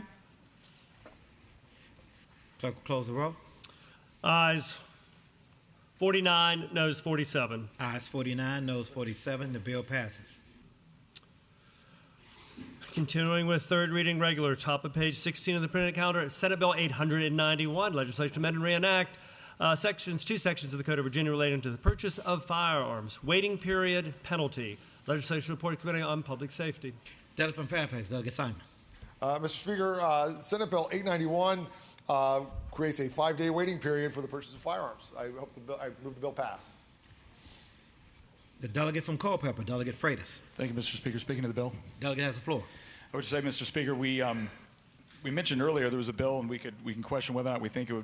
Clerk will close the roll. Ayes 49, noes 47. Ayes 49, noes 47. The bill passes. Continuing with third reading regular, top of page 16 of the printed calendar, Senate Bill 891, legislation to amend and reenact two sections of the Code of Virginia relating to the purchase of firearms, waiting period, penalty. Legislation report Committee on Public Safety. Delegate from Fairfax, Delegate Simon. Mr. Speaker, Senate Bill 891 creates a 5-day waiting period for the purchase of firearms. I move the bill pass. The delegate from Culpeper, Delegate Freitas. Thank you, Mr. Speaker. Speaking to the bill. Delegate has the floor. I would just say, Mr. Speaker, we mentioned earlier there was a bill, and we can question whether or not we think it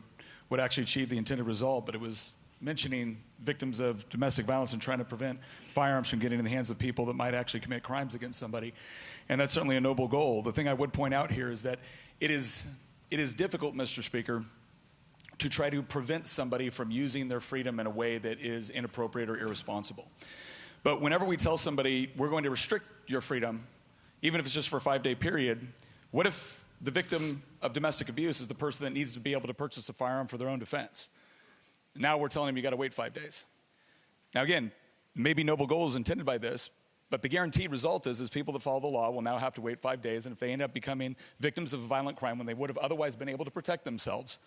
would actually achieve the intended result, but it was mentioning victims of domestic violence and trying to prevent firearms from getting in the hands of people that might actually commit crimes against somebody. And that's certainly a noble goal. The thing I would point out here is that it is difficult, Mr. Speaker, to try to prevent somebody from using their freedom in a way that is inappropriate or irresponsible. But whenever we tell somebody we're going to restrict your freedom, even if it's just for a 5-day period, what if the victim of domestic abuse is the person that needs to be able to purchase a firearm for their own defense? Now we're telling them you got to wait 5 days. Now again, maybe noble goals intended by this, but the guaranteed result is people that follow the law will now have to wait 5 days, and if they end up becoming victims of a violent crime when they would have otherwise been able to protect themselves,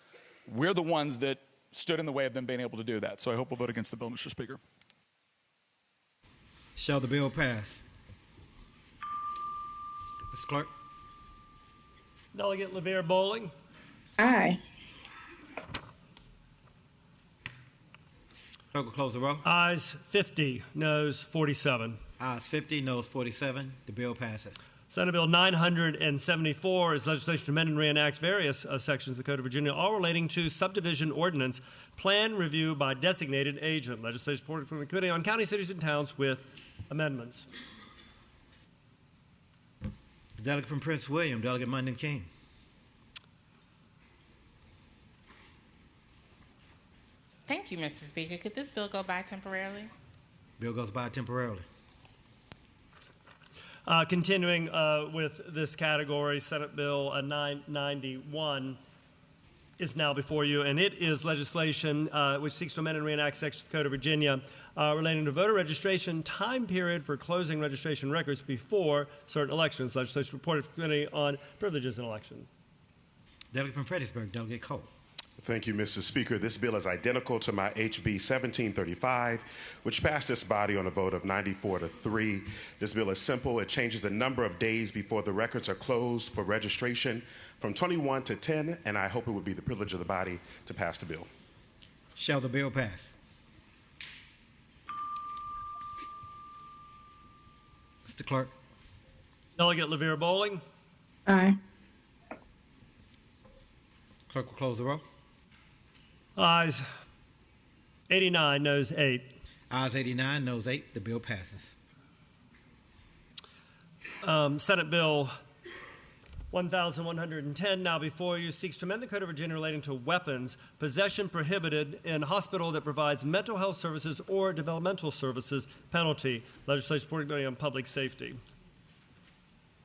we're the ones that stood in the way of them being able to do that. So I hope we'll vote against the bill, Mr. Speaker. Shall the bill pass? Mr. Clerk. Delegate LaVere Bowling. Aye. Clerk will close the roll. Ayes 50, noes 47. Ayes 50, noes 47. The bill passes. Senate Bill 974 is legislation to amend and reenact various sections of the Code of Virginia, all relating to subdivision ordinance, plan review by designated agent. Legislation reported from the Committee on County, Cities, and Towns with amendments. The delegate from Prince William, Delegate Munden King. Thank you, Mr. Speaker. Could this bill go by temporarily? Bill goes by temporarily. Continuing with this category, Senate Bill 991 is now before you, and it is legislation which seeks to amend and reenact sections of the Code of Virginia relating to voter registration time period for closing registration records before certain elections. Legislation reported from the Committee on Privileges and Election. Delegate from Fredericksburg, Delegate Cole. Thank you, Mr. Speaker. This bill is identical to my HB 1735, which passed this body on a vote of 94-3. This bill is simple. It changes the number of days before the records are closed for registration from 21 to 10, and I hope it would be the privilege of the body to pass the bill. Shall the bill pass? Mr. Clerk. Delegate LaVere Bowling. Aye. Clerk will close the roll. Ayes 89, noes 8. Ayes 89, noes 8. The bill passes. Senate Bill 1110 now before you seeks to amend the Code of Virginia relating to weapons, possession prohibited in hospital that provides mental health services or developmental services, penalty. Legislation supporting on public safety.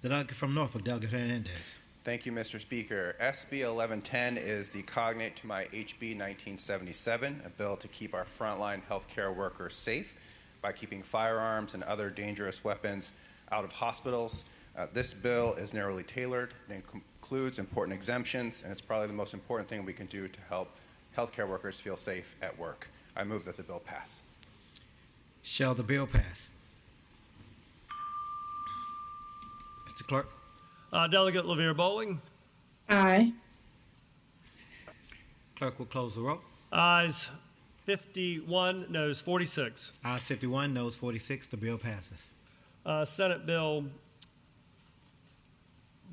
The delegate from Norfolk, Delegate Hernandez. Thank you, Mr. Speaker. SB 1110 is the cognate to my HB 1977, a bill to keep our frontline healthcare workers safe by keeping firearms and other dangerous weapons out of hospitals. This bill is narrowly tailored and includes important exemptions, and it's probably the most important thing we can do to help healthcare workers feel safe at work. I move that the bill pass. Shall the bill pass? Mr. Clerk. Delegate LaVere Bowling. Aye. Clerk will close the roll. Ayes 51, noes 46. Ayes 51, noes 46. The bill passes. Senate Bill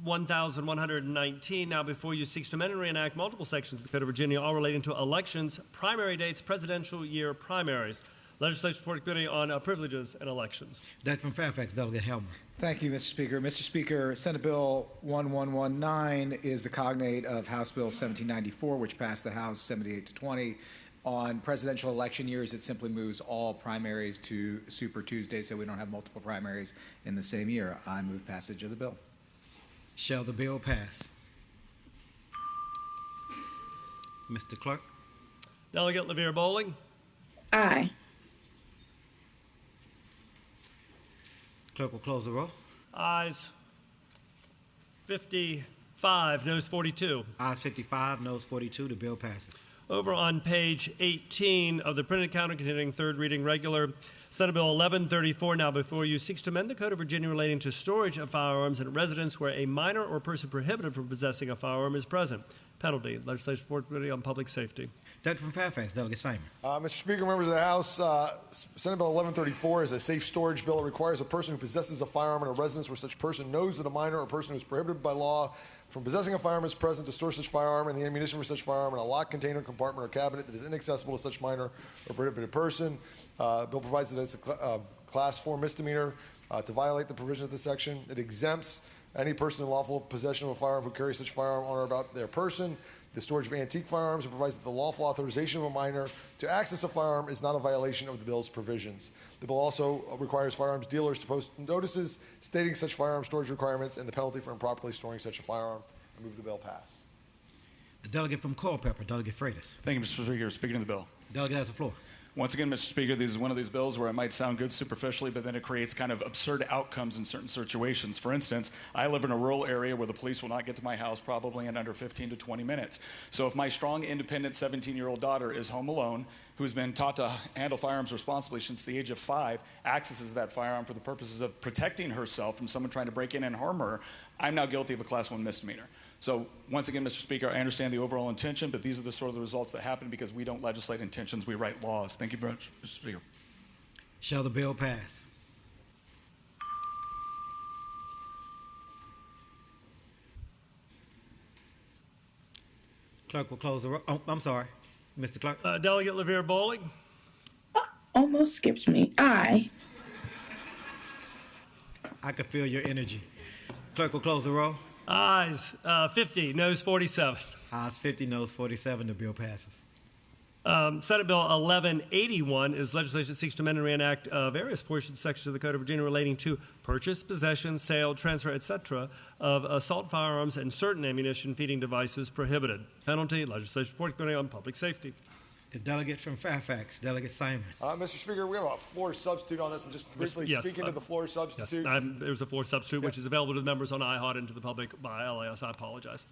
1119 now before you seeks to amend and reenact multiple sections of the Code of Virginia, all relating to elections, primary dates, presidential year primaries. Legislation supporting committee on privileges and elections. Delegate from Fairfax, Delegate Helmer. Thank you, Mr. Speaker. Mr. Speaker, Senate Bill 1119 is the cognate of House Bill 1794, which passed the House 78-20. On presidential election years, it simply moves all primaries to Super Tuesday so we don't have multiple primaries in the same year. I move passage of the bill. Shall the bill pass? Mr. Clerk. Delegate LaVere Bowling. Aye. Clerk will close the roll. Ayes 55, noes 42. Ayes 55, noes 42. The bill passes. Over on page 18 of the printed calendar containing third reading regular, Senate Bill 1134 now before you seeks to amend the Code of Virginia relating to storage of firearms at residence where a minor or person prohibited from possessing a firearm is present. Penalty. Legislation Support Committee on Public Safety. Delegate from Fairfax, Delegate Simon. Mr. Speaker, members of the House, Senate Bill 1134 is a safe storage bill. It requires a person who possesses a firearm in a residence where such person knows that a minor or person who is prohibited by law from possessing a firearm is present to store such firearm and the ammunition for such firearm in a locked container, compartment, or cabinet that is inaccessible to such minor or prohibited person. Bill provides that it's a Class 4 misdemeanor to violate the provision of this section. It exempts any person in lawful possession of a firearm who carries such firearm on or about their person. The storage of antique firearms. It provides that the lawful authorization of a minor to access a firearm is not a violation of the bill's provisions. The bill also requires firearms dealers to post notices stating such firearm storage requirements and the penalty for improperly storing such a firearm. I move the bill pass. The delegate from Culpeper, Delegate Freitas. Thank you, Mr. Speaker. Speaking of the bill. Delegate has the floor. Once again, Mr. Speaker, this is one of these bills where it might sound good superficially, but then it creates kind of absurd outcomes in certain situations. For instance, I live in a rural area where the police will not get to my house probably in under 15 to 20 minutes. So if my strong, independent 17-year-old daughter is home alone, who's been taught to handle firearms responsibly since the age of 5, accesses that firearm for the purposes of protecting herself from someone trying to break in and harm her, I'm now guilty of a Class 1 misdemeanor. So once again, Mr. Speaker, I understand the overall intention, but these are the sort of the results that happen because we don't legislate intentions, we write laws. Thank you very much, Mr. Speaker. Shall the bill pass? Clerk will close the roll. Oh, I'm sorry. Mr. Clerk. Delegate LaVere Bowling. Almost skipped me. Aye. I can feel your energy. Clerk will close the roll. Ayes 50, noes 47. Ayes 50, noes 47. The bill passes. Senate Bill 1181 is legislation that seeks to amend and reenact various portions, sections of the Code of Virginia relating to purchase, possession, sale, transfer, etc. of assault firearms and certain ammunition feeding devices prohibited. Penalty. Legislation Support Committee on Public Safety. The delegate from Fairfax, Delegate Simon. Mr. Speaker, we have a floor substitute on this, and just briefly speaking to the floor substitute. Yes, there's a floor substitute, which is available to the members on IHOD and to the public by LAS. I apologize.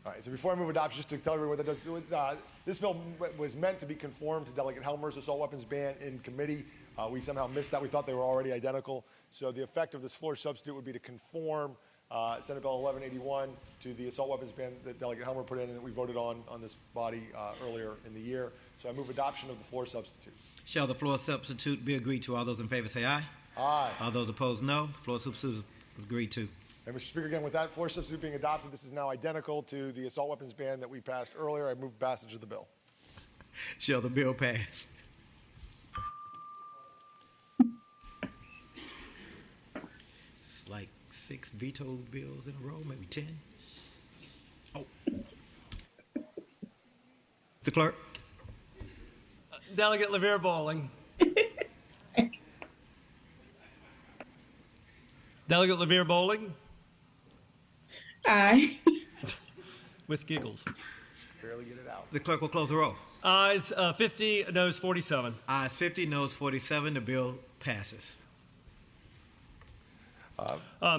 All right, so before I move adoption, just to tell everyone what that does, this bill was meant to be conformed to Delegate Helmer's assault weapons ban in committee. We somehow missed that. We thought they were already identical. So the effect of this floor substitute would be to conform Senate Bill 1181 to the assault weapons ban that Delegate Helmer put in and that we voted on this body earlier in the year. So I move adoption of the floor substitute. Shall the floor substitute be agreed to? All those in favor say aye. Aye. All those opposed, no. Floor substitute is agreed to. And Mr. Speaker, again, with that floor substitute being adopted, this is now identical to the assault weapons ban that we passed earlier. I move passage of the bill. Shall the bill pass? It's like 6 vetoed bills in a row, maybe 10. Oh. Mr. Clerk. Delegate LaVere Bowling. Delegate LaVere Bowling. Aye. With giggles. Barely get it out. The clerk will close the roll. Ayes 50, noes 47. Ayes 50, noes 47. The bill passes.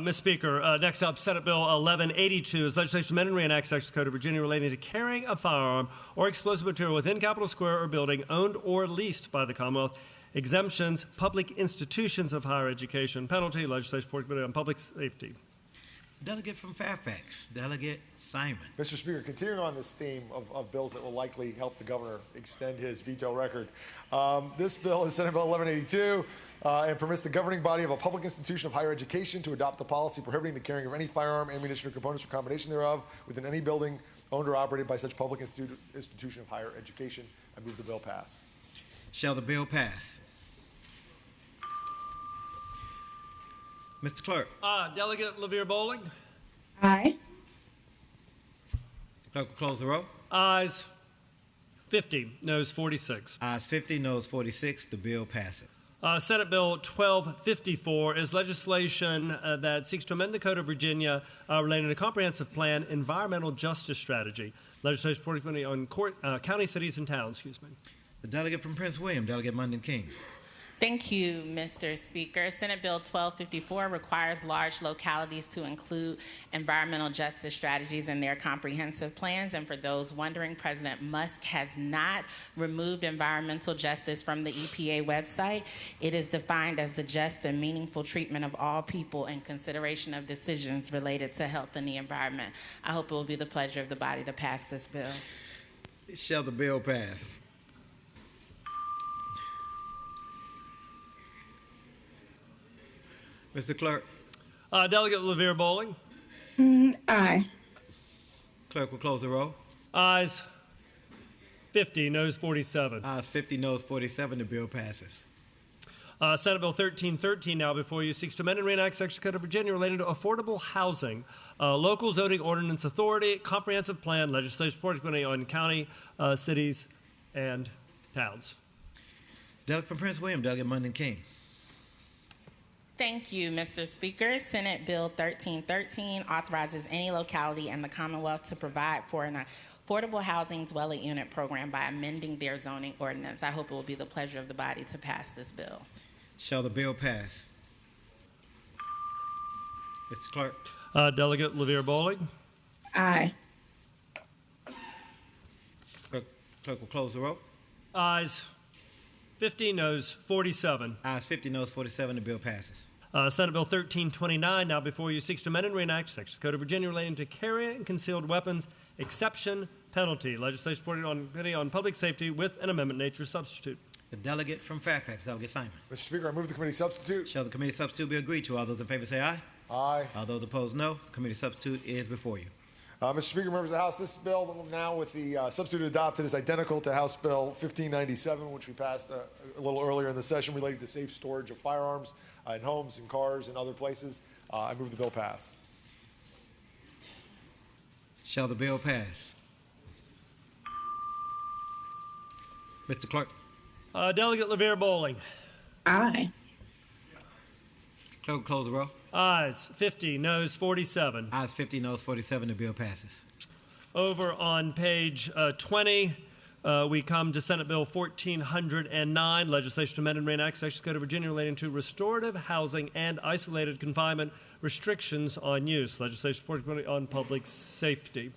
Ms. Speaker, next up, Senate Bill 1182 is legislation to amend and reenact Sections of the Code of Virginia relating to carrying a firearm or explosive material within Capitol Square or building owned or leased by the Commonwealth. Exemptions, public institutions of higher education, penalty, legislation support committee on public safety. Delegate from Fairfax, Delegate Simon. Mr. Speaker, continuing on this theme of bills that will likely help the governor extend his veto record, this bill is Senate Bill 1182 and permits the governing body of a public institution of higher education to adopt a policy prohibiting the carrying of any firearm, ammunition, or components or combination thereof within any building owned or operated by such public institution of higher education. I move the bill pass. Shall the bill pass? Mr. Clerk. Delegate LaVere Bowling. Aye. Clerk will close the roll. Ayes 50, noes 46. Ayes 50, noes 46. The bill passes. Senate Bill 1254 is legislation that seeks to amend the Code of Virginia relating to comprehensive plan environmental justice strategy. Legislation supporting committee on county, cities, and towns. Excuse me. The delegate from Prince William, Delegate Munden King. Thank you, Mr. Speaker. Senate Bill 1254 requires large localities to include environmental justice strategies in their comprehensive plans. And for those wondering, President Musk has not removed environmental justice from the EPA website. It is defined as the just and meaningful treatment of all people in consideration of decisions related to health and the environment. I hope it will be the pleasure of the body to pass this bill. Shall the bill pass? Mr. Clerk. Delegate LaVere Bowling. Aye. Clerk will close the roll. Ayes 50, noes 47. Ayes 50, noes 47. The bill passes. Senate Bill 1313 now before you seeks to amend and reenact Section of the Code of Virginia relating to affordable housing, local zoning ordinance authority, comprehensive plan, legislation supporting committee on county, cities, and towns. Delegate from Prince William, Delegate Munden King. Thank you, Mr. Speaker. Senate Bill 1313 authorizes any locality in the Commonwealth to provide for an affordable housing dwelling unit program by amending their zoning ordinance. I hope it will be the pleasure of the body to pass this bill. Shall the bill pass? Mr. Clerk. Delegate LaVere Bowling. Aye. Clerk will close the roll. Ayes 50, noes 47. Ayes 50, noes 47. The bill passes. Senate Bill 1329 now before you seeks to amend and reenact Section of the Code of Virginia relating to carrying concealed weapons, exception, penalty. Legislation supported on committee on public safety with an amendment nature substitute. The delegate from Fairfax, Delegate Simon. Mr. Speaker, I move the committee substitute. Shall the committee substitute be agreed to? All those in favor say aye. Aye. All those opposed, no. Committee substitute is before you. Mr. Speaker, members of the House, this bill now with the substitute adopted is identical to House Bill 1597, which we passed a little earlier in the session related to safe storage of firearms in homes and cars and other places. I move the bill pass. Shall the bill pass? Mr. Clerk. Delegate LaVere Bowling. Aye. Clerk will close the roll. Ayes 50, noes 47. Ayes 50, noes 47. The bill passes. Over on page 20, we come to Senate Bill 1409, legislation to amend and reenact Section of the Code of Virginia relating to restorative housing and isolated confinement restrictions on use. Legislation supported on public safety.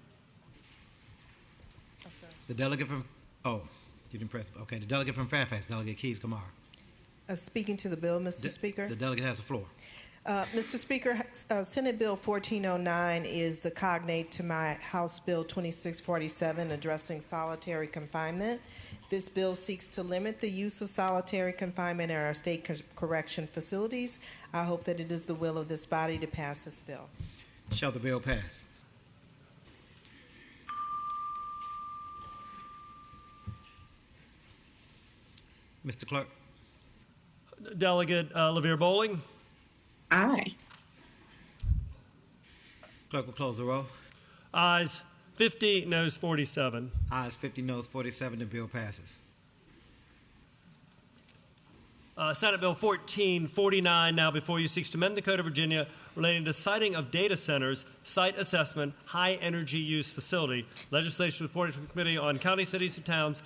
The delegate from, oh, you didn't press, okay, the delegate from Fairfax, Delegate Keys Kamara. Speaking to the bill, Mr. Speaker. The delegate has the floor. Mr. Speaker, Senate Bill 1409 is the cognate to my House Bill 2647 addressing solitary confinement. This bill seeks to limit the use of solitary confinement in our state correction facilities. I hope that it is the will of this body to pass this bill. Shall the bill pass? Mr. Clerk. Delegate LaVere Bowling. Aye. Clerk will close the roll. Ayes 50, noes 47. Ayes 50, noes 47. The bill passes. Senate Bill 1449 now before you seeks to amend the Code of Virginia relating to siting of data centers, site assessment, high energy use facility. Legislation reported from the Committee on County, Cities, and Towns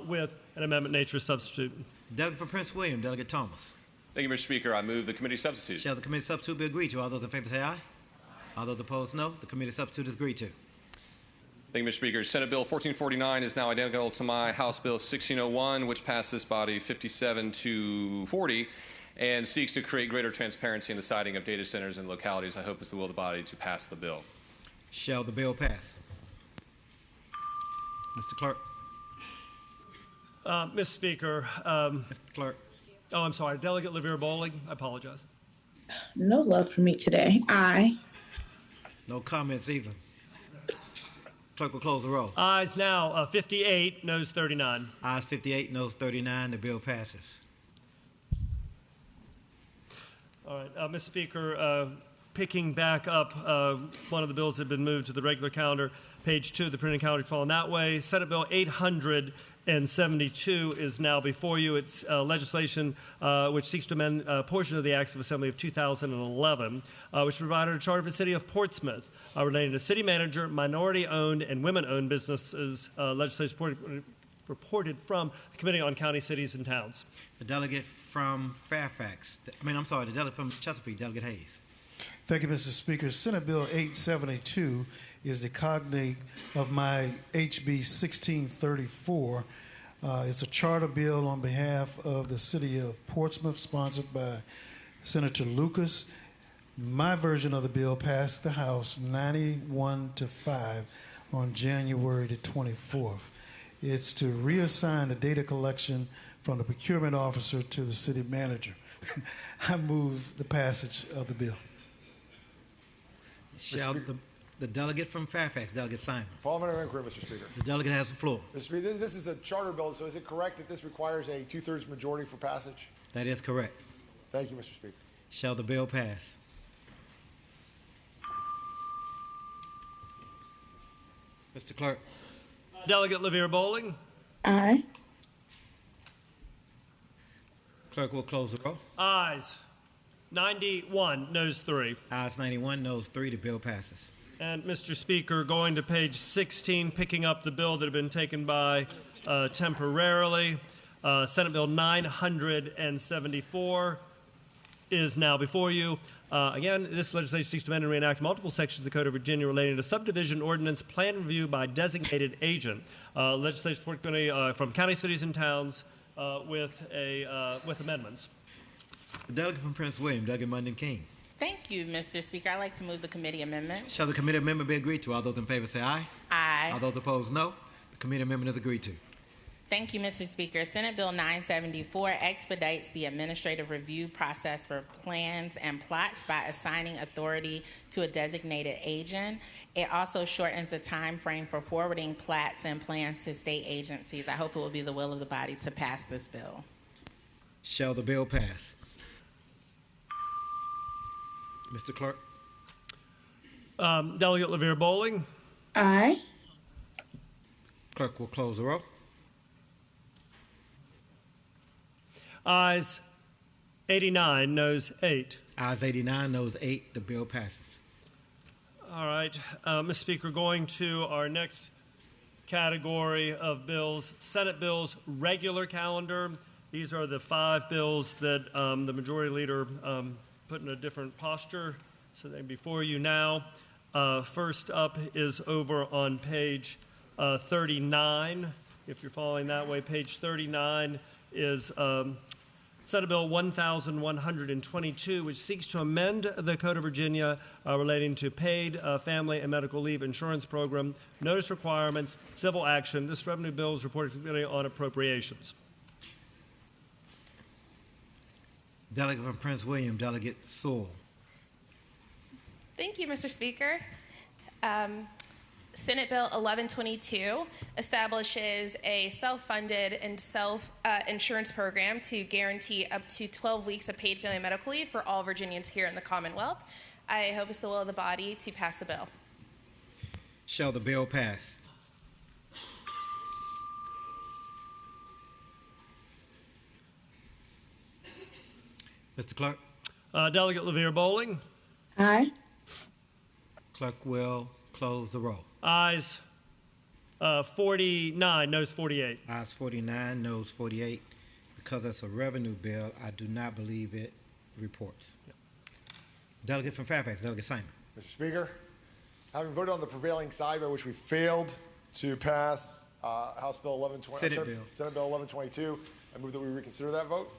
with an amendment nature substitute. Delegate for Prince William, Delegate Thomas. Thank you, Mr. Speaker. I move the committee substitute. Shall the committee substitute be agreed to? All those in favor say aye. All those opposed, no. The committee substitute is agreed to. Thank you, Mr. Speaker. Senate Bill 1449 is now identical to my House Bill 1601, which passed this body 57-40 and seeks to create greater transparency in the siting of data centers and localities. I hope it's the will of the body to pass the bill. Shall the bill pass? Mr. Clerk. Mr. Speaker. Mr. Clerk. Oh, I'm sorry. Delegate LaVere Bowling. I apologize. No love for me today. Aye. No comments either. Clerk will close the roll. Ayes now 58, noes 39. Ayes 58, noes 39. The bill passes. All right, Mr. Speaker, picking back up one of the bills that had been moved to the regular calendar, page 2 of the printed calendar falling that way. Senate Bill 872 is now before you. It's legislation which seeks to amend a portion of the Acts of Assembly of 2011, which provided a charter for the city of Portsmouth relating to city manager, minority-owned, and women-owned businesses. Legislation reported from the Committee on County, Cities, and Towns. The delegate from Fairfax, the delegate from Chesapeake, Delegate Hayes. Thank you, Mr. Speaker. Senate Bill 872 is the cognate of my HB 1634. It's a charter bill on behalf of the city of Portsmouth, sponsored by Senator Lucas. My version of the bill passed the House 91-5 on January the 24th. It's to reassign the data collection from the procurement officer to the city manager. I move the passage of the bill. Shall the delegate from Fairfax, Delegate Simon. Parliamentary inquiry, Mr. Speaker. The delegate has the floor. Mr. Speaker, this is a charter bill, so is it correct that this requires a 2/3 majority for passage? That is correct. Thank you, Mr. Speaker. Shall the bill pass? Mr. Clerk. Delegate LaVere Bowling. Aye. Clerk will close the roll. Ayes 91, noes 3. Ayes 91, noes 3. The bill passes. And Mr. Speaker, going to page 16, picking up the bill that had been taken by temporarily, Senate Bill 974 is now before you. Again, this legislation seeks to amend and reenact multiple sections of the Code of Virginia relating to subdivision ordinance plan review by designated agent. Legislation support committee from county, cities, and towns with amendments. The delegate from Prince William, Delegate Munden King. Thank you, Mr. Speaker. I'd like to move the committee amendment. Shall the committee amendment be agreed to? All those in favor say aye. Aye. All those opposed, no. The committee amendment is agreed to. Thank you, Mr. Speaker. Senate Bill 974 expedites the administrative review process for plans and plots by assigning authority to a designated agent. It also shortens the time frame for forwarding plats and plans to state agencies. I hope it will be the will of the body to pass this bill. Shall the bill pass? Mr. Clerk. Delegate LaVere Bowling. Aye. Clerk will close the roll. Ayes 89, noes 8. Ayes 89, noes 8. The bill passes. All right, Mr. Speaker, going to our next category of bills, Senate bills, regular calendar. These are the 5 bills that the Majority Leader put in a different posture, so they're before you now. First up is over on page 39. If you're following that way, page 39 is Senate Bill 1122, which seeks to amend the Code of Virginia relating to paid family and medical leave insurance program, notice requirements, civil action. This revenue bill is reported to the Committee on Appropriations. Delegate from Prince William, Delegate Sewell. Thank you, Mr. Speaker. Senate Bill 1122 establishes a self-funded and self-insurance program to guarantee up to 12 weeks of paid family and medical leave for all Virginians here in the Commonwealth. I hope it's the will of the body to pass the bill. Shall the bill pass? Mr. Clerk? Delegate LaVere Bowling. Aye. Clerk will close the roll. Ayes 49, noes 48. Ayes 49, noes 48. Because it's a revenue bill, I do not believe it reports. Yep. Delegate from Fairfax, Delegate Simon. Mr. Speaker, having voted on the prevailing side by which we failed to pass House Bill 1122, Senate Bill 1122, I move that we reconsider that vote.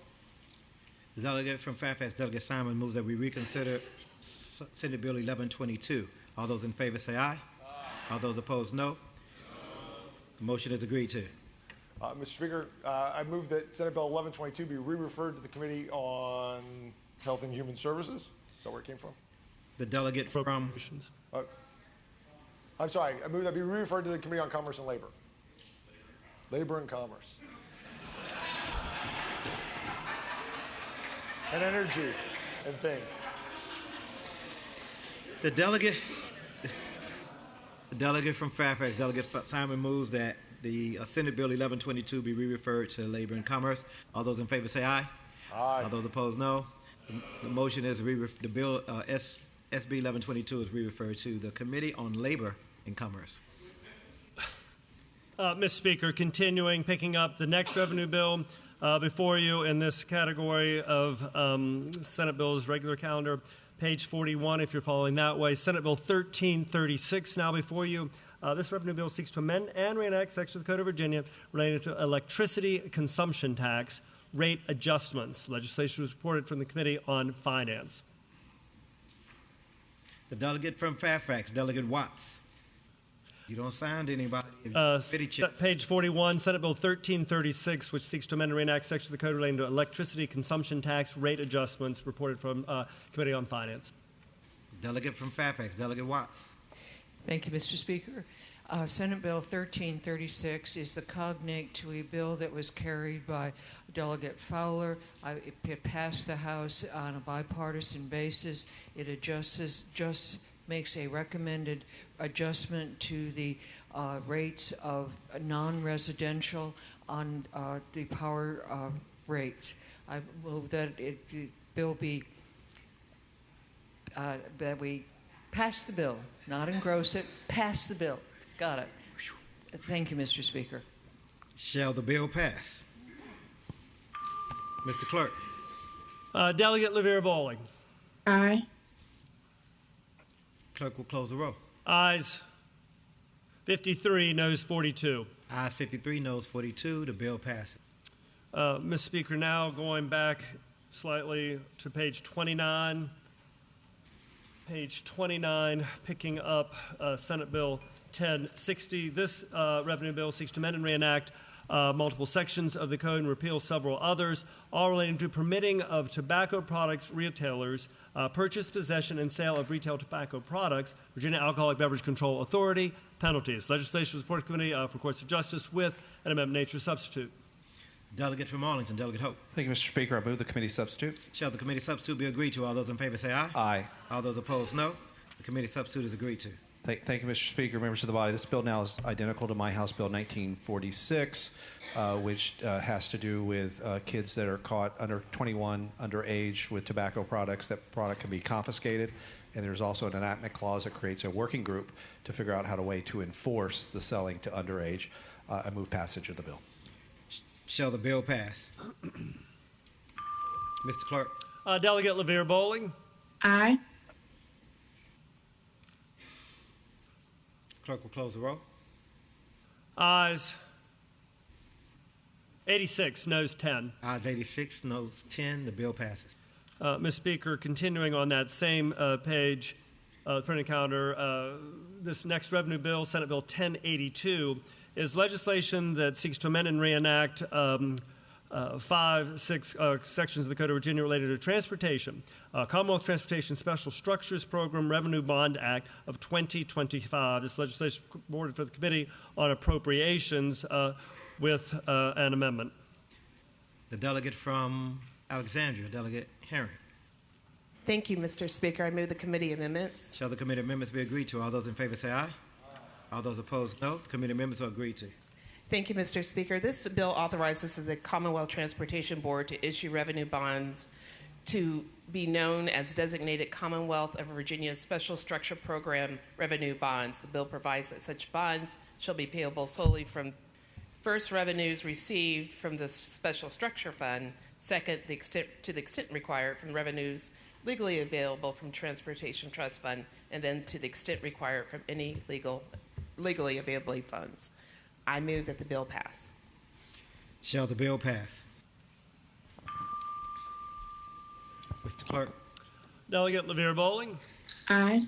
The delegate from Fairfax, Delegate Simon, moves that we reconsider Senate Bill 1122. All those in favor say aye. All those opposed, no. The motion is agreed to. Mr. Speaker, I move that Senate Bill 1122 be re-referred to the Committee on Health and Human Services. Is that where it came from? The delegate from... I'm sorry. I move that be re-referred to the Committee on Commerce and Labor. Labor and Commerce. And Energy and things. The delegate from Fairfax, Delegate Simon, moves that the Senate Bill 1122 be re-referred to Labor and Commerce. All those in favor say aye. Aye. All those opposed, no. The motion is the bill SB 1122 is re-referred to the Committee on Labor and Commerce. Mr. Speaker, continuing, picking up the next revenue bill before you in this category of Senate Bill's regular calendar. Page 41, if you're following that way. Senate Bill 1336 now before you. This revenue bill seeks to amend and reenact sections of the Code of Virginia related to electricity consumption tax rate adjustments. Legislation was reported from the Committee on Finance. The delegate from Fairfax, Delegate Watts. You don't sound anybody. Page 41, Senate Bill 1336, which seeks to amend and reenact sections of the code relating to electricity consumption tax rate adjustments, reported from Committee on Finance. Delegate from Fairfax, Delegate Watts. Thank you, Mr. Speaker. Senate Bill 1336 is the cognate to a bill that was carried by Delegate Fowler. It passed the House on a bipartisan basis. It makes a recommended adjustment to the rates of non-residential on the power rates. I move that the bill be that we pass the bill, not engross it. Pass the bill. Got it. Thank you, Mr. Speaker. Shall the bill pass? Mr. Clerk. Delegate LaVere Bowling. Aye. Clerk will close the roll. Ayes 53, noes 42. Ayes 53, noes 42. The bill passes. Mr. Speaker, now going back slightly to page 29. Page 29, picking up Senate Bill 1060. This revenue bill seeks to amend and reenact multiple sections of the code and repeal several others, all relating to permitting of tobacco products retailers purchase, possession, and sale of retail tobacco products, Virginia Alcoholic Beverage Control Authority, penalties. Legislation was reported to the Committee for Courts of Justice with an amendment nature substitute. Delegate from Arlington, Delegate Hope. Thank you, Mr. Speaker. I move the committee substitute. Shall the committee substitute be agreed to? All those in favor say aye. Aye. All those opposed, no. The committee substitute is agreed to. Thank you, Mr. Speaker, members of the body. This bill now is identical to my House Bill 1946, which has to do with kids that are caught under 21, underage, with tobacco products. That product can be confiscated. And there's also an enactment clause that creates a working group to figure out how to enforce the selling to underage. I move passage of the bill. Shall the bill pass? Mr. Clerk. Delegate LaVere Bowling. Aye. Clerk will close the roll. Ayes 86, noes 10. Ayes 86, noes 10. The bill passes. Ms. Speaker, continuing on that same page, printing calendar, this next revenue bill, Senate Bill 1082, is legislation that seeks to amend and reenact 6 sections of the Code of Virginia related to transportation, Commonwealth Transportation Special Structures Program Revenue Bond Act of 2025. This legislation is forwarded for the Committee on Appropriations with an amendment. The delegate from Alexandria, Delegate Herring. Thank you, Mr. Speaker. I move the committee amendments. Shall the committee amendments be agreed to? All those in favor say aye. All those opposed, no. The committee amendments are agreed to. Thank you, Mr. Speaker. This bill authorizes the Commonwealth Transportation Board to issue revenue bonds to be known as designated Commonwealth of Virginia Special Structure Program revenue bonds. The bill provides that such bonds shall be payable solely from first revenues received from the Special Structure Fund, second, to the extent required from revenues legally available from Transportation Trust Fund, and then to the extent required from any legally available funds. I move that the bill pass. Shall the bill pass? Mr. Clerk. Delegate LaVere Bowling. Aye.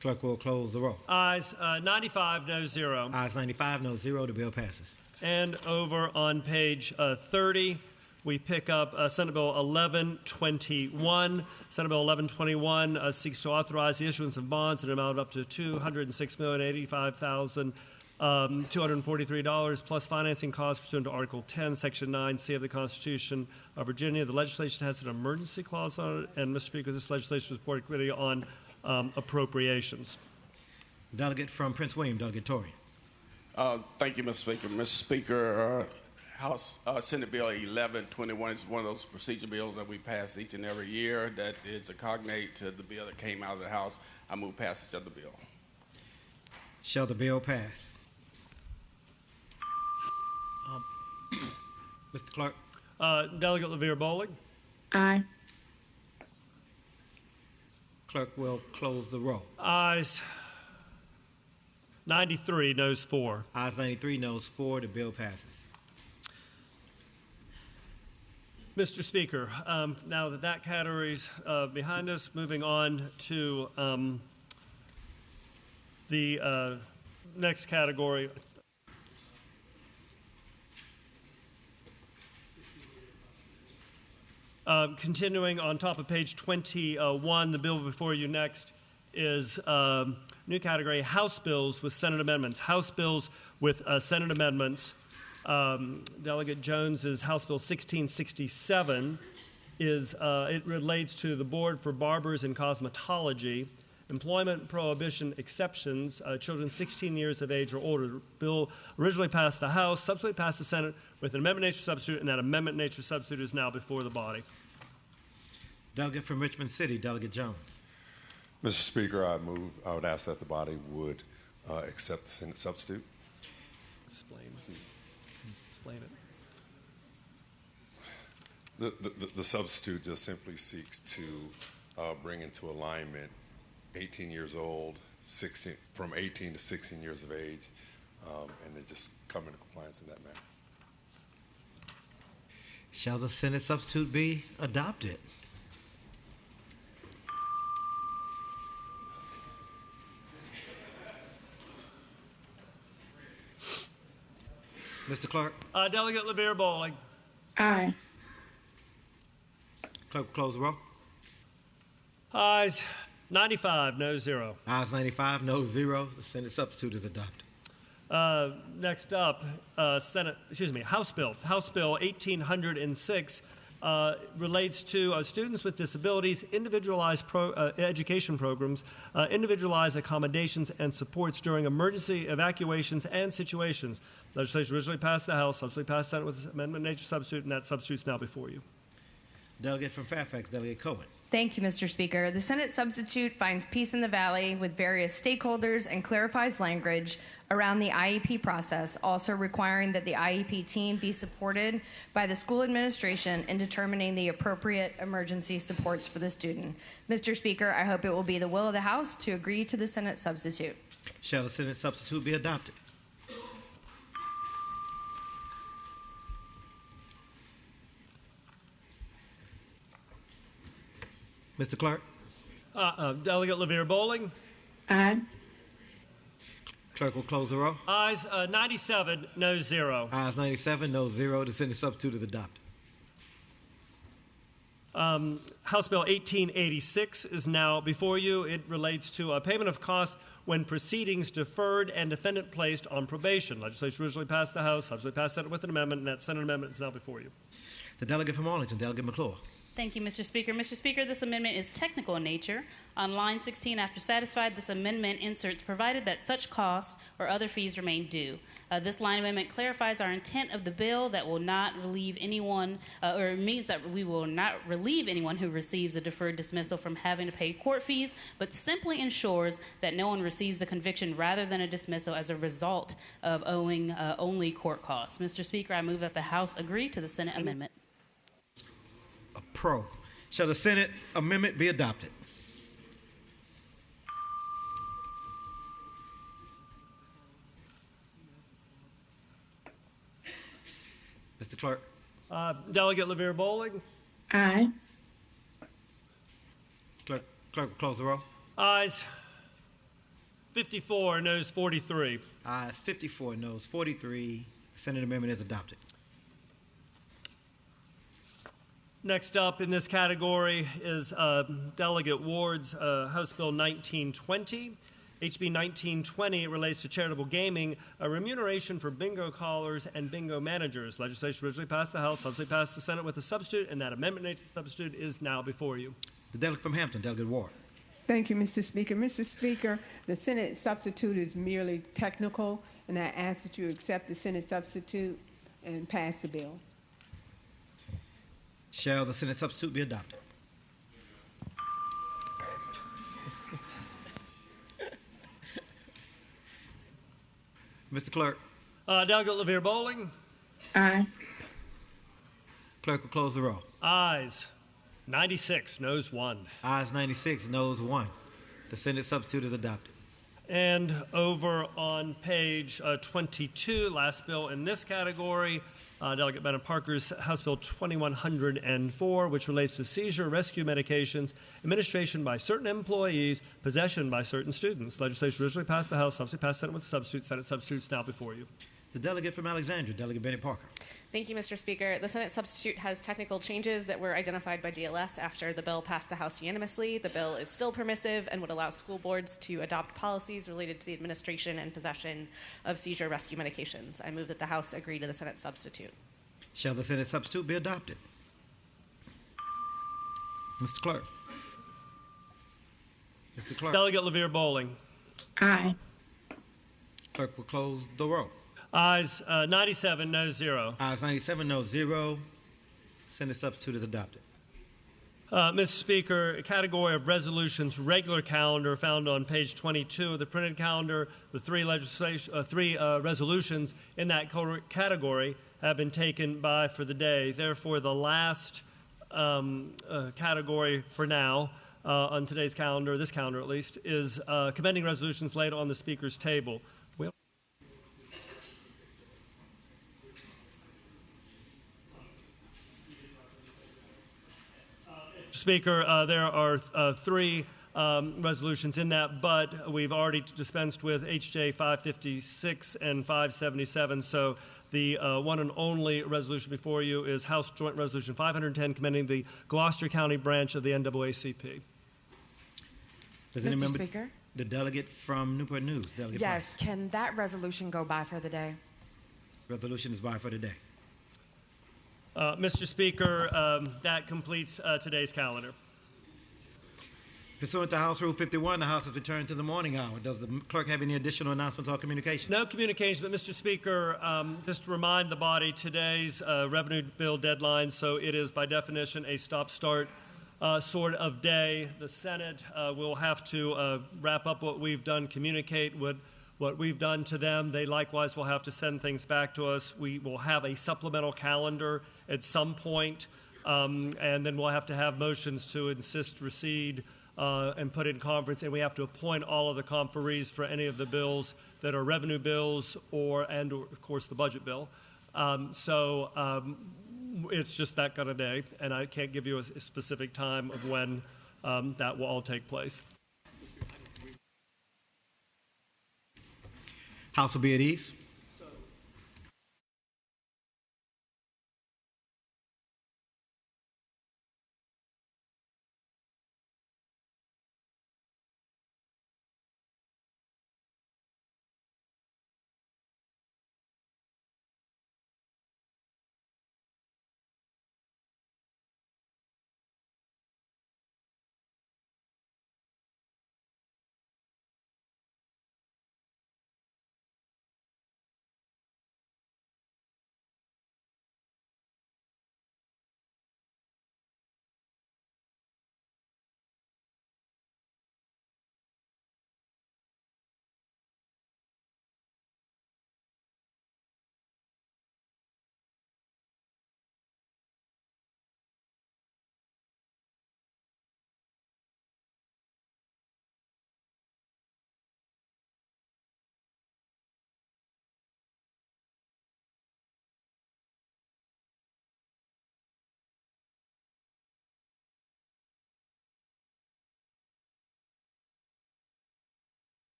Clerk will close the roll. Ayes 95, no 0. Ayes 95, no 0. The bill passes. And over on page 30, we pick up Senate Bill 1121. Senate Bill 1121 seeks to authorize the issuance of bonds in an amount of up to $206,085,243 plus financing costs pursuant to Article 10, Section 9C of the Constitution of Virginia. The legislation has an emergency clause on it, and Mr. Speaker, this legislation was before the Committee on Appropriations. The delegate from Prince William, Delegate Torrey. Thank you, Mr. Speaker. Mr. Speaker, House Senate Bill 1121 is one of those procedure bills that we pass each and every year that is a cognate to the bill that came out of the House. I move passage of the bill. Shall the bill pass? Mr. Clerk. Delegate LaVere Bowling. Aye. Clerk will close the roll. Ayes 93, noes 4. Ayes 93, noes 4. The bill passes. Mr. Speaker, now that that category's behind us, moving on to the next category. Continuing on top of page 21, the bill before you next is new category, House bills with Senate amendments. House bills with Senate amendments. Delegate Jones's House Bill 1667 is it relates to the Board for Barbers and Cosmetology, employment prohibition exceptions, children 16 years of age or older. The bill originally passed the House, subsequently passed the Senate with an amendment nature substitute, and that amendment nature substitute is now before the body. Delegate from Richmond City, Delegate Jones. Mr. Speaker, I would ask that the body would accept the Senate substitute. Explain it. The substitute just simply seeks to bring into alignment 18 years old, from 18 to 16 years of age, and they just come into compliance in that manner. Shall the Senate substitute be adopted? Mr. Clerk. Delegate LaVere Bowling. Aye. Clerk will close the roll. Ayes 95, no 0. Ayes 95, no 0. The Senate substitute is adopted. Next up, House Bill 1806 relates to students with disabilities, individualized education programs, individualized accommodations and supports during emergency evacuations and situations. Legislation originally passed the House, subsequently passed the Senate with amendment nature substitute, and that substitute is now before you. Delegate from Fairfax, Delegate Cohen. Thank you, Mr. Speaker. The Senate substitute finds peace in the Valley with various stakeholders and clarifies language around the IEP process, also requiring that the IEP team be supported by the school administration in determining the appropriate emergency supports for the student. Mr. Speaker, I hope it will be the will of the House to agree to the Senate substitute. Shall the Senate substitute be adopted? Mr. Clerk? Delegate LaVere Bowling. Aye. Clerk will close the roll. Ayes 97, no 0. Ayes 97, no 0. The Senate substitute is adopted. House Bill 1886 is now before you. It relates to a payment of costs when proceedings deferred and defendant placed on probation. Legislation originally passed the House, subsequently passed Senate with an amendment, and that Senate amendment is now before you. The delegate from Arlington, Delegate McClure. Thank you, Mr. Speaker. Mr. Speaker, this amendment is technical in nature. On line 16, after satisfied, this amendment inserts provided that such costs or other fees remain due. This line amendment clarifies our intent of the bill that will not relieve anyone, or means that we will not relieve anyone who receives a deferred dismissal from having to pay court fees, but simply ensures that no one receives a conviction rather than a dismissal as a result of owing only court costs. Mr. Speaker, I move that the House agree to the Senate amendment. Pro. Shall the Senate amendment be adopted? Mr. Clerk. Delegate LaVere Bowling. Aye. Clerk will close the roll. Ayes 54, noes 43. Ayes 54, noes 43. The Senate amendment is adopted. Next up in this category is Delegate Ward's House Bill 1920. HB 1920 relates to charitable gaming, a remuneration for bingo callers and bingo managers. Legislation originally passed the House, subsequently passed the Senate with a substitute, and that amendment substitute is now before you. The delegate from Hampton, Delegate Ward. Thank you, Mr. Speaker. Mr. Speaker, the Senate substitute is merely technical, and I ask that you accept the Senate substitute and pass the bill. Shall the Senate substitute be adopted? Mr. Clerk. Delegate LaVere Bowling. Aye. Clerk will close the roll. Ayes 96, noes 1. Ayes 96, noes 1. The Senate substitute is adopted. And over on page 22, last bill in this category, Delegate Bennett Parker's House Bill 2104, which relates to seizure rescue medications, administration by certain employees, possession by certain students. Legislation originally passed the House, subsequently passed Senate with a substitute. Senate substitutes now before you. The delegate from Alexandria, Delegate Bennett Parker. Thank you, Mr. Speaker. The Senate substitute has technical changes that were identified by DLS after the bill passed the House unanimously. The bill is still permissive and would allow school boards to adopt policies related to the administration and possession of seizure rescue medications. I move that the House agree to the Senate substitute. Shall the Senate substitute be adopted? Mr. Clerk. Mr. Clerk. Delegate LaVere Bowling. Aye. Clerk will close the roll. Ayes 97, no 0. Ayes 97, no 0. Senate substitute is adopted. Mr. Speaker, a category of resolutions regular calendar found on page 22 of the printed calendar. The three resolutions in that category have been taken by for the day. Therefore, the last category for now on today's calendar, this calendar at least, is commending resolutions laid on the Speaker's table. Speaker, there are three resolutions in that, but we've already dispensed with HJ 556 and 577. So the one and only resolution before you is House Joint Resolution 510, commending the Gloucester County branch of the NAACP. Does any Mr. member, Speaker? the delegate from Newport News, Delegate Yes, Price. can that resolution go by for the day? Resolution is by for today. Mr. Speaker, that completes today's calendar. Pursuant to House Rule 51, the House has returned to the morning hour. Does the clerk have any additional announcements or communications? No communications, but Mr. Speaker, just to remind the body, today's revenue bill deadline, so it is by definition a stop-start sort of day. The Senate will have to wrap up what we've done, communicate what we've done to them. They likewise will have to send things back to us. We will have a supplemental calendar at some point, and then we'll have to have motions to insist, recede, and put in conference, and we have to appoint all of the conferees for any of the bills that are revenue bills or of course, the budget bill. It's just that kind of day, and I can't give you a specific time of when that will all take place. House will be at ease.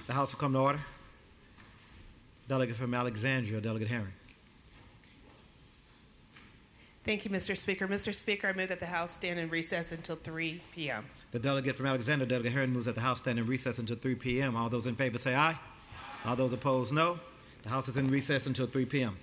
The House will come to order. Delegate from Alexandria, Delegate Herring. Thank you, Mr. Speaker. Mr. Speaker, I move that the House stand in recess until 3 p.m. The delegate from Alexandria, Delegate Herring, moves that the House stand in recess until 3 p.m. All those in favor say aye. All those opposed, no. The House is in recess until 3 p.m.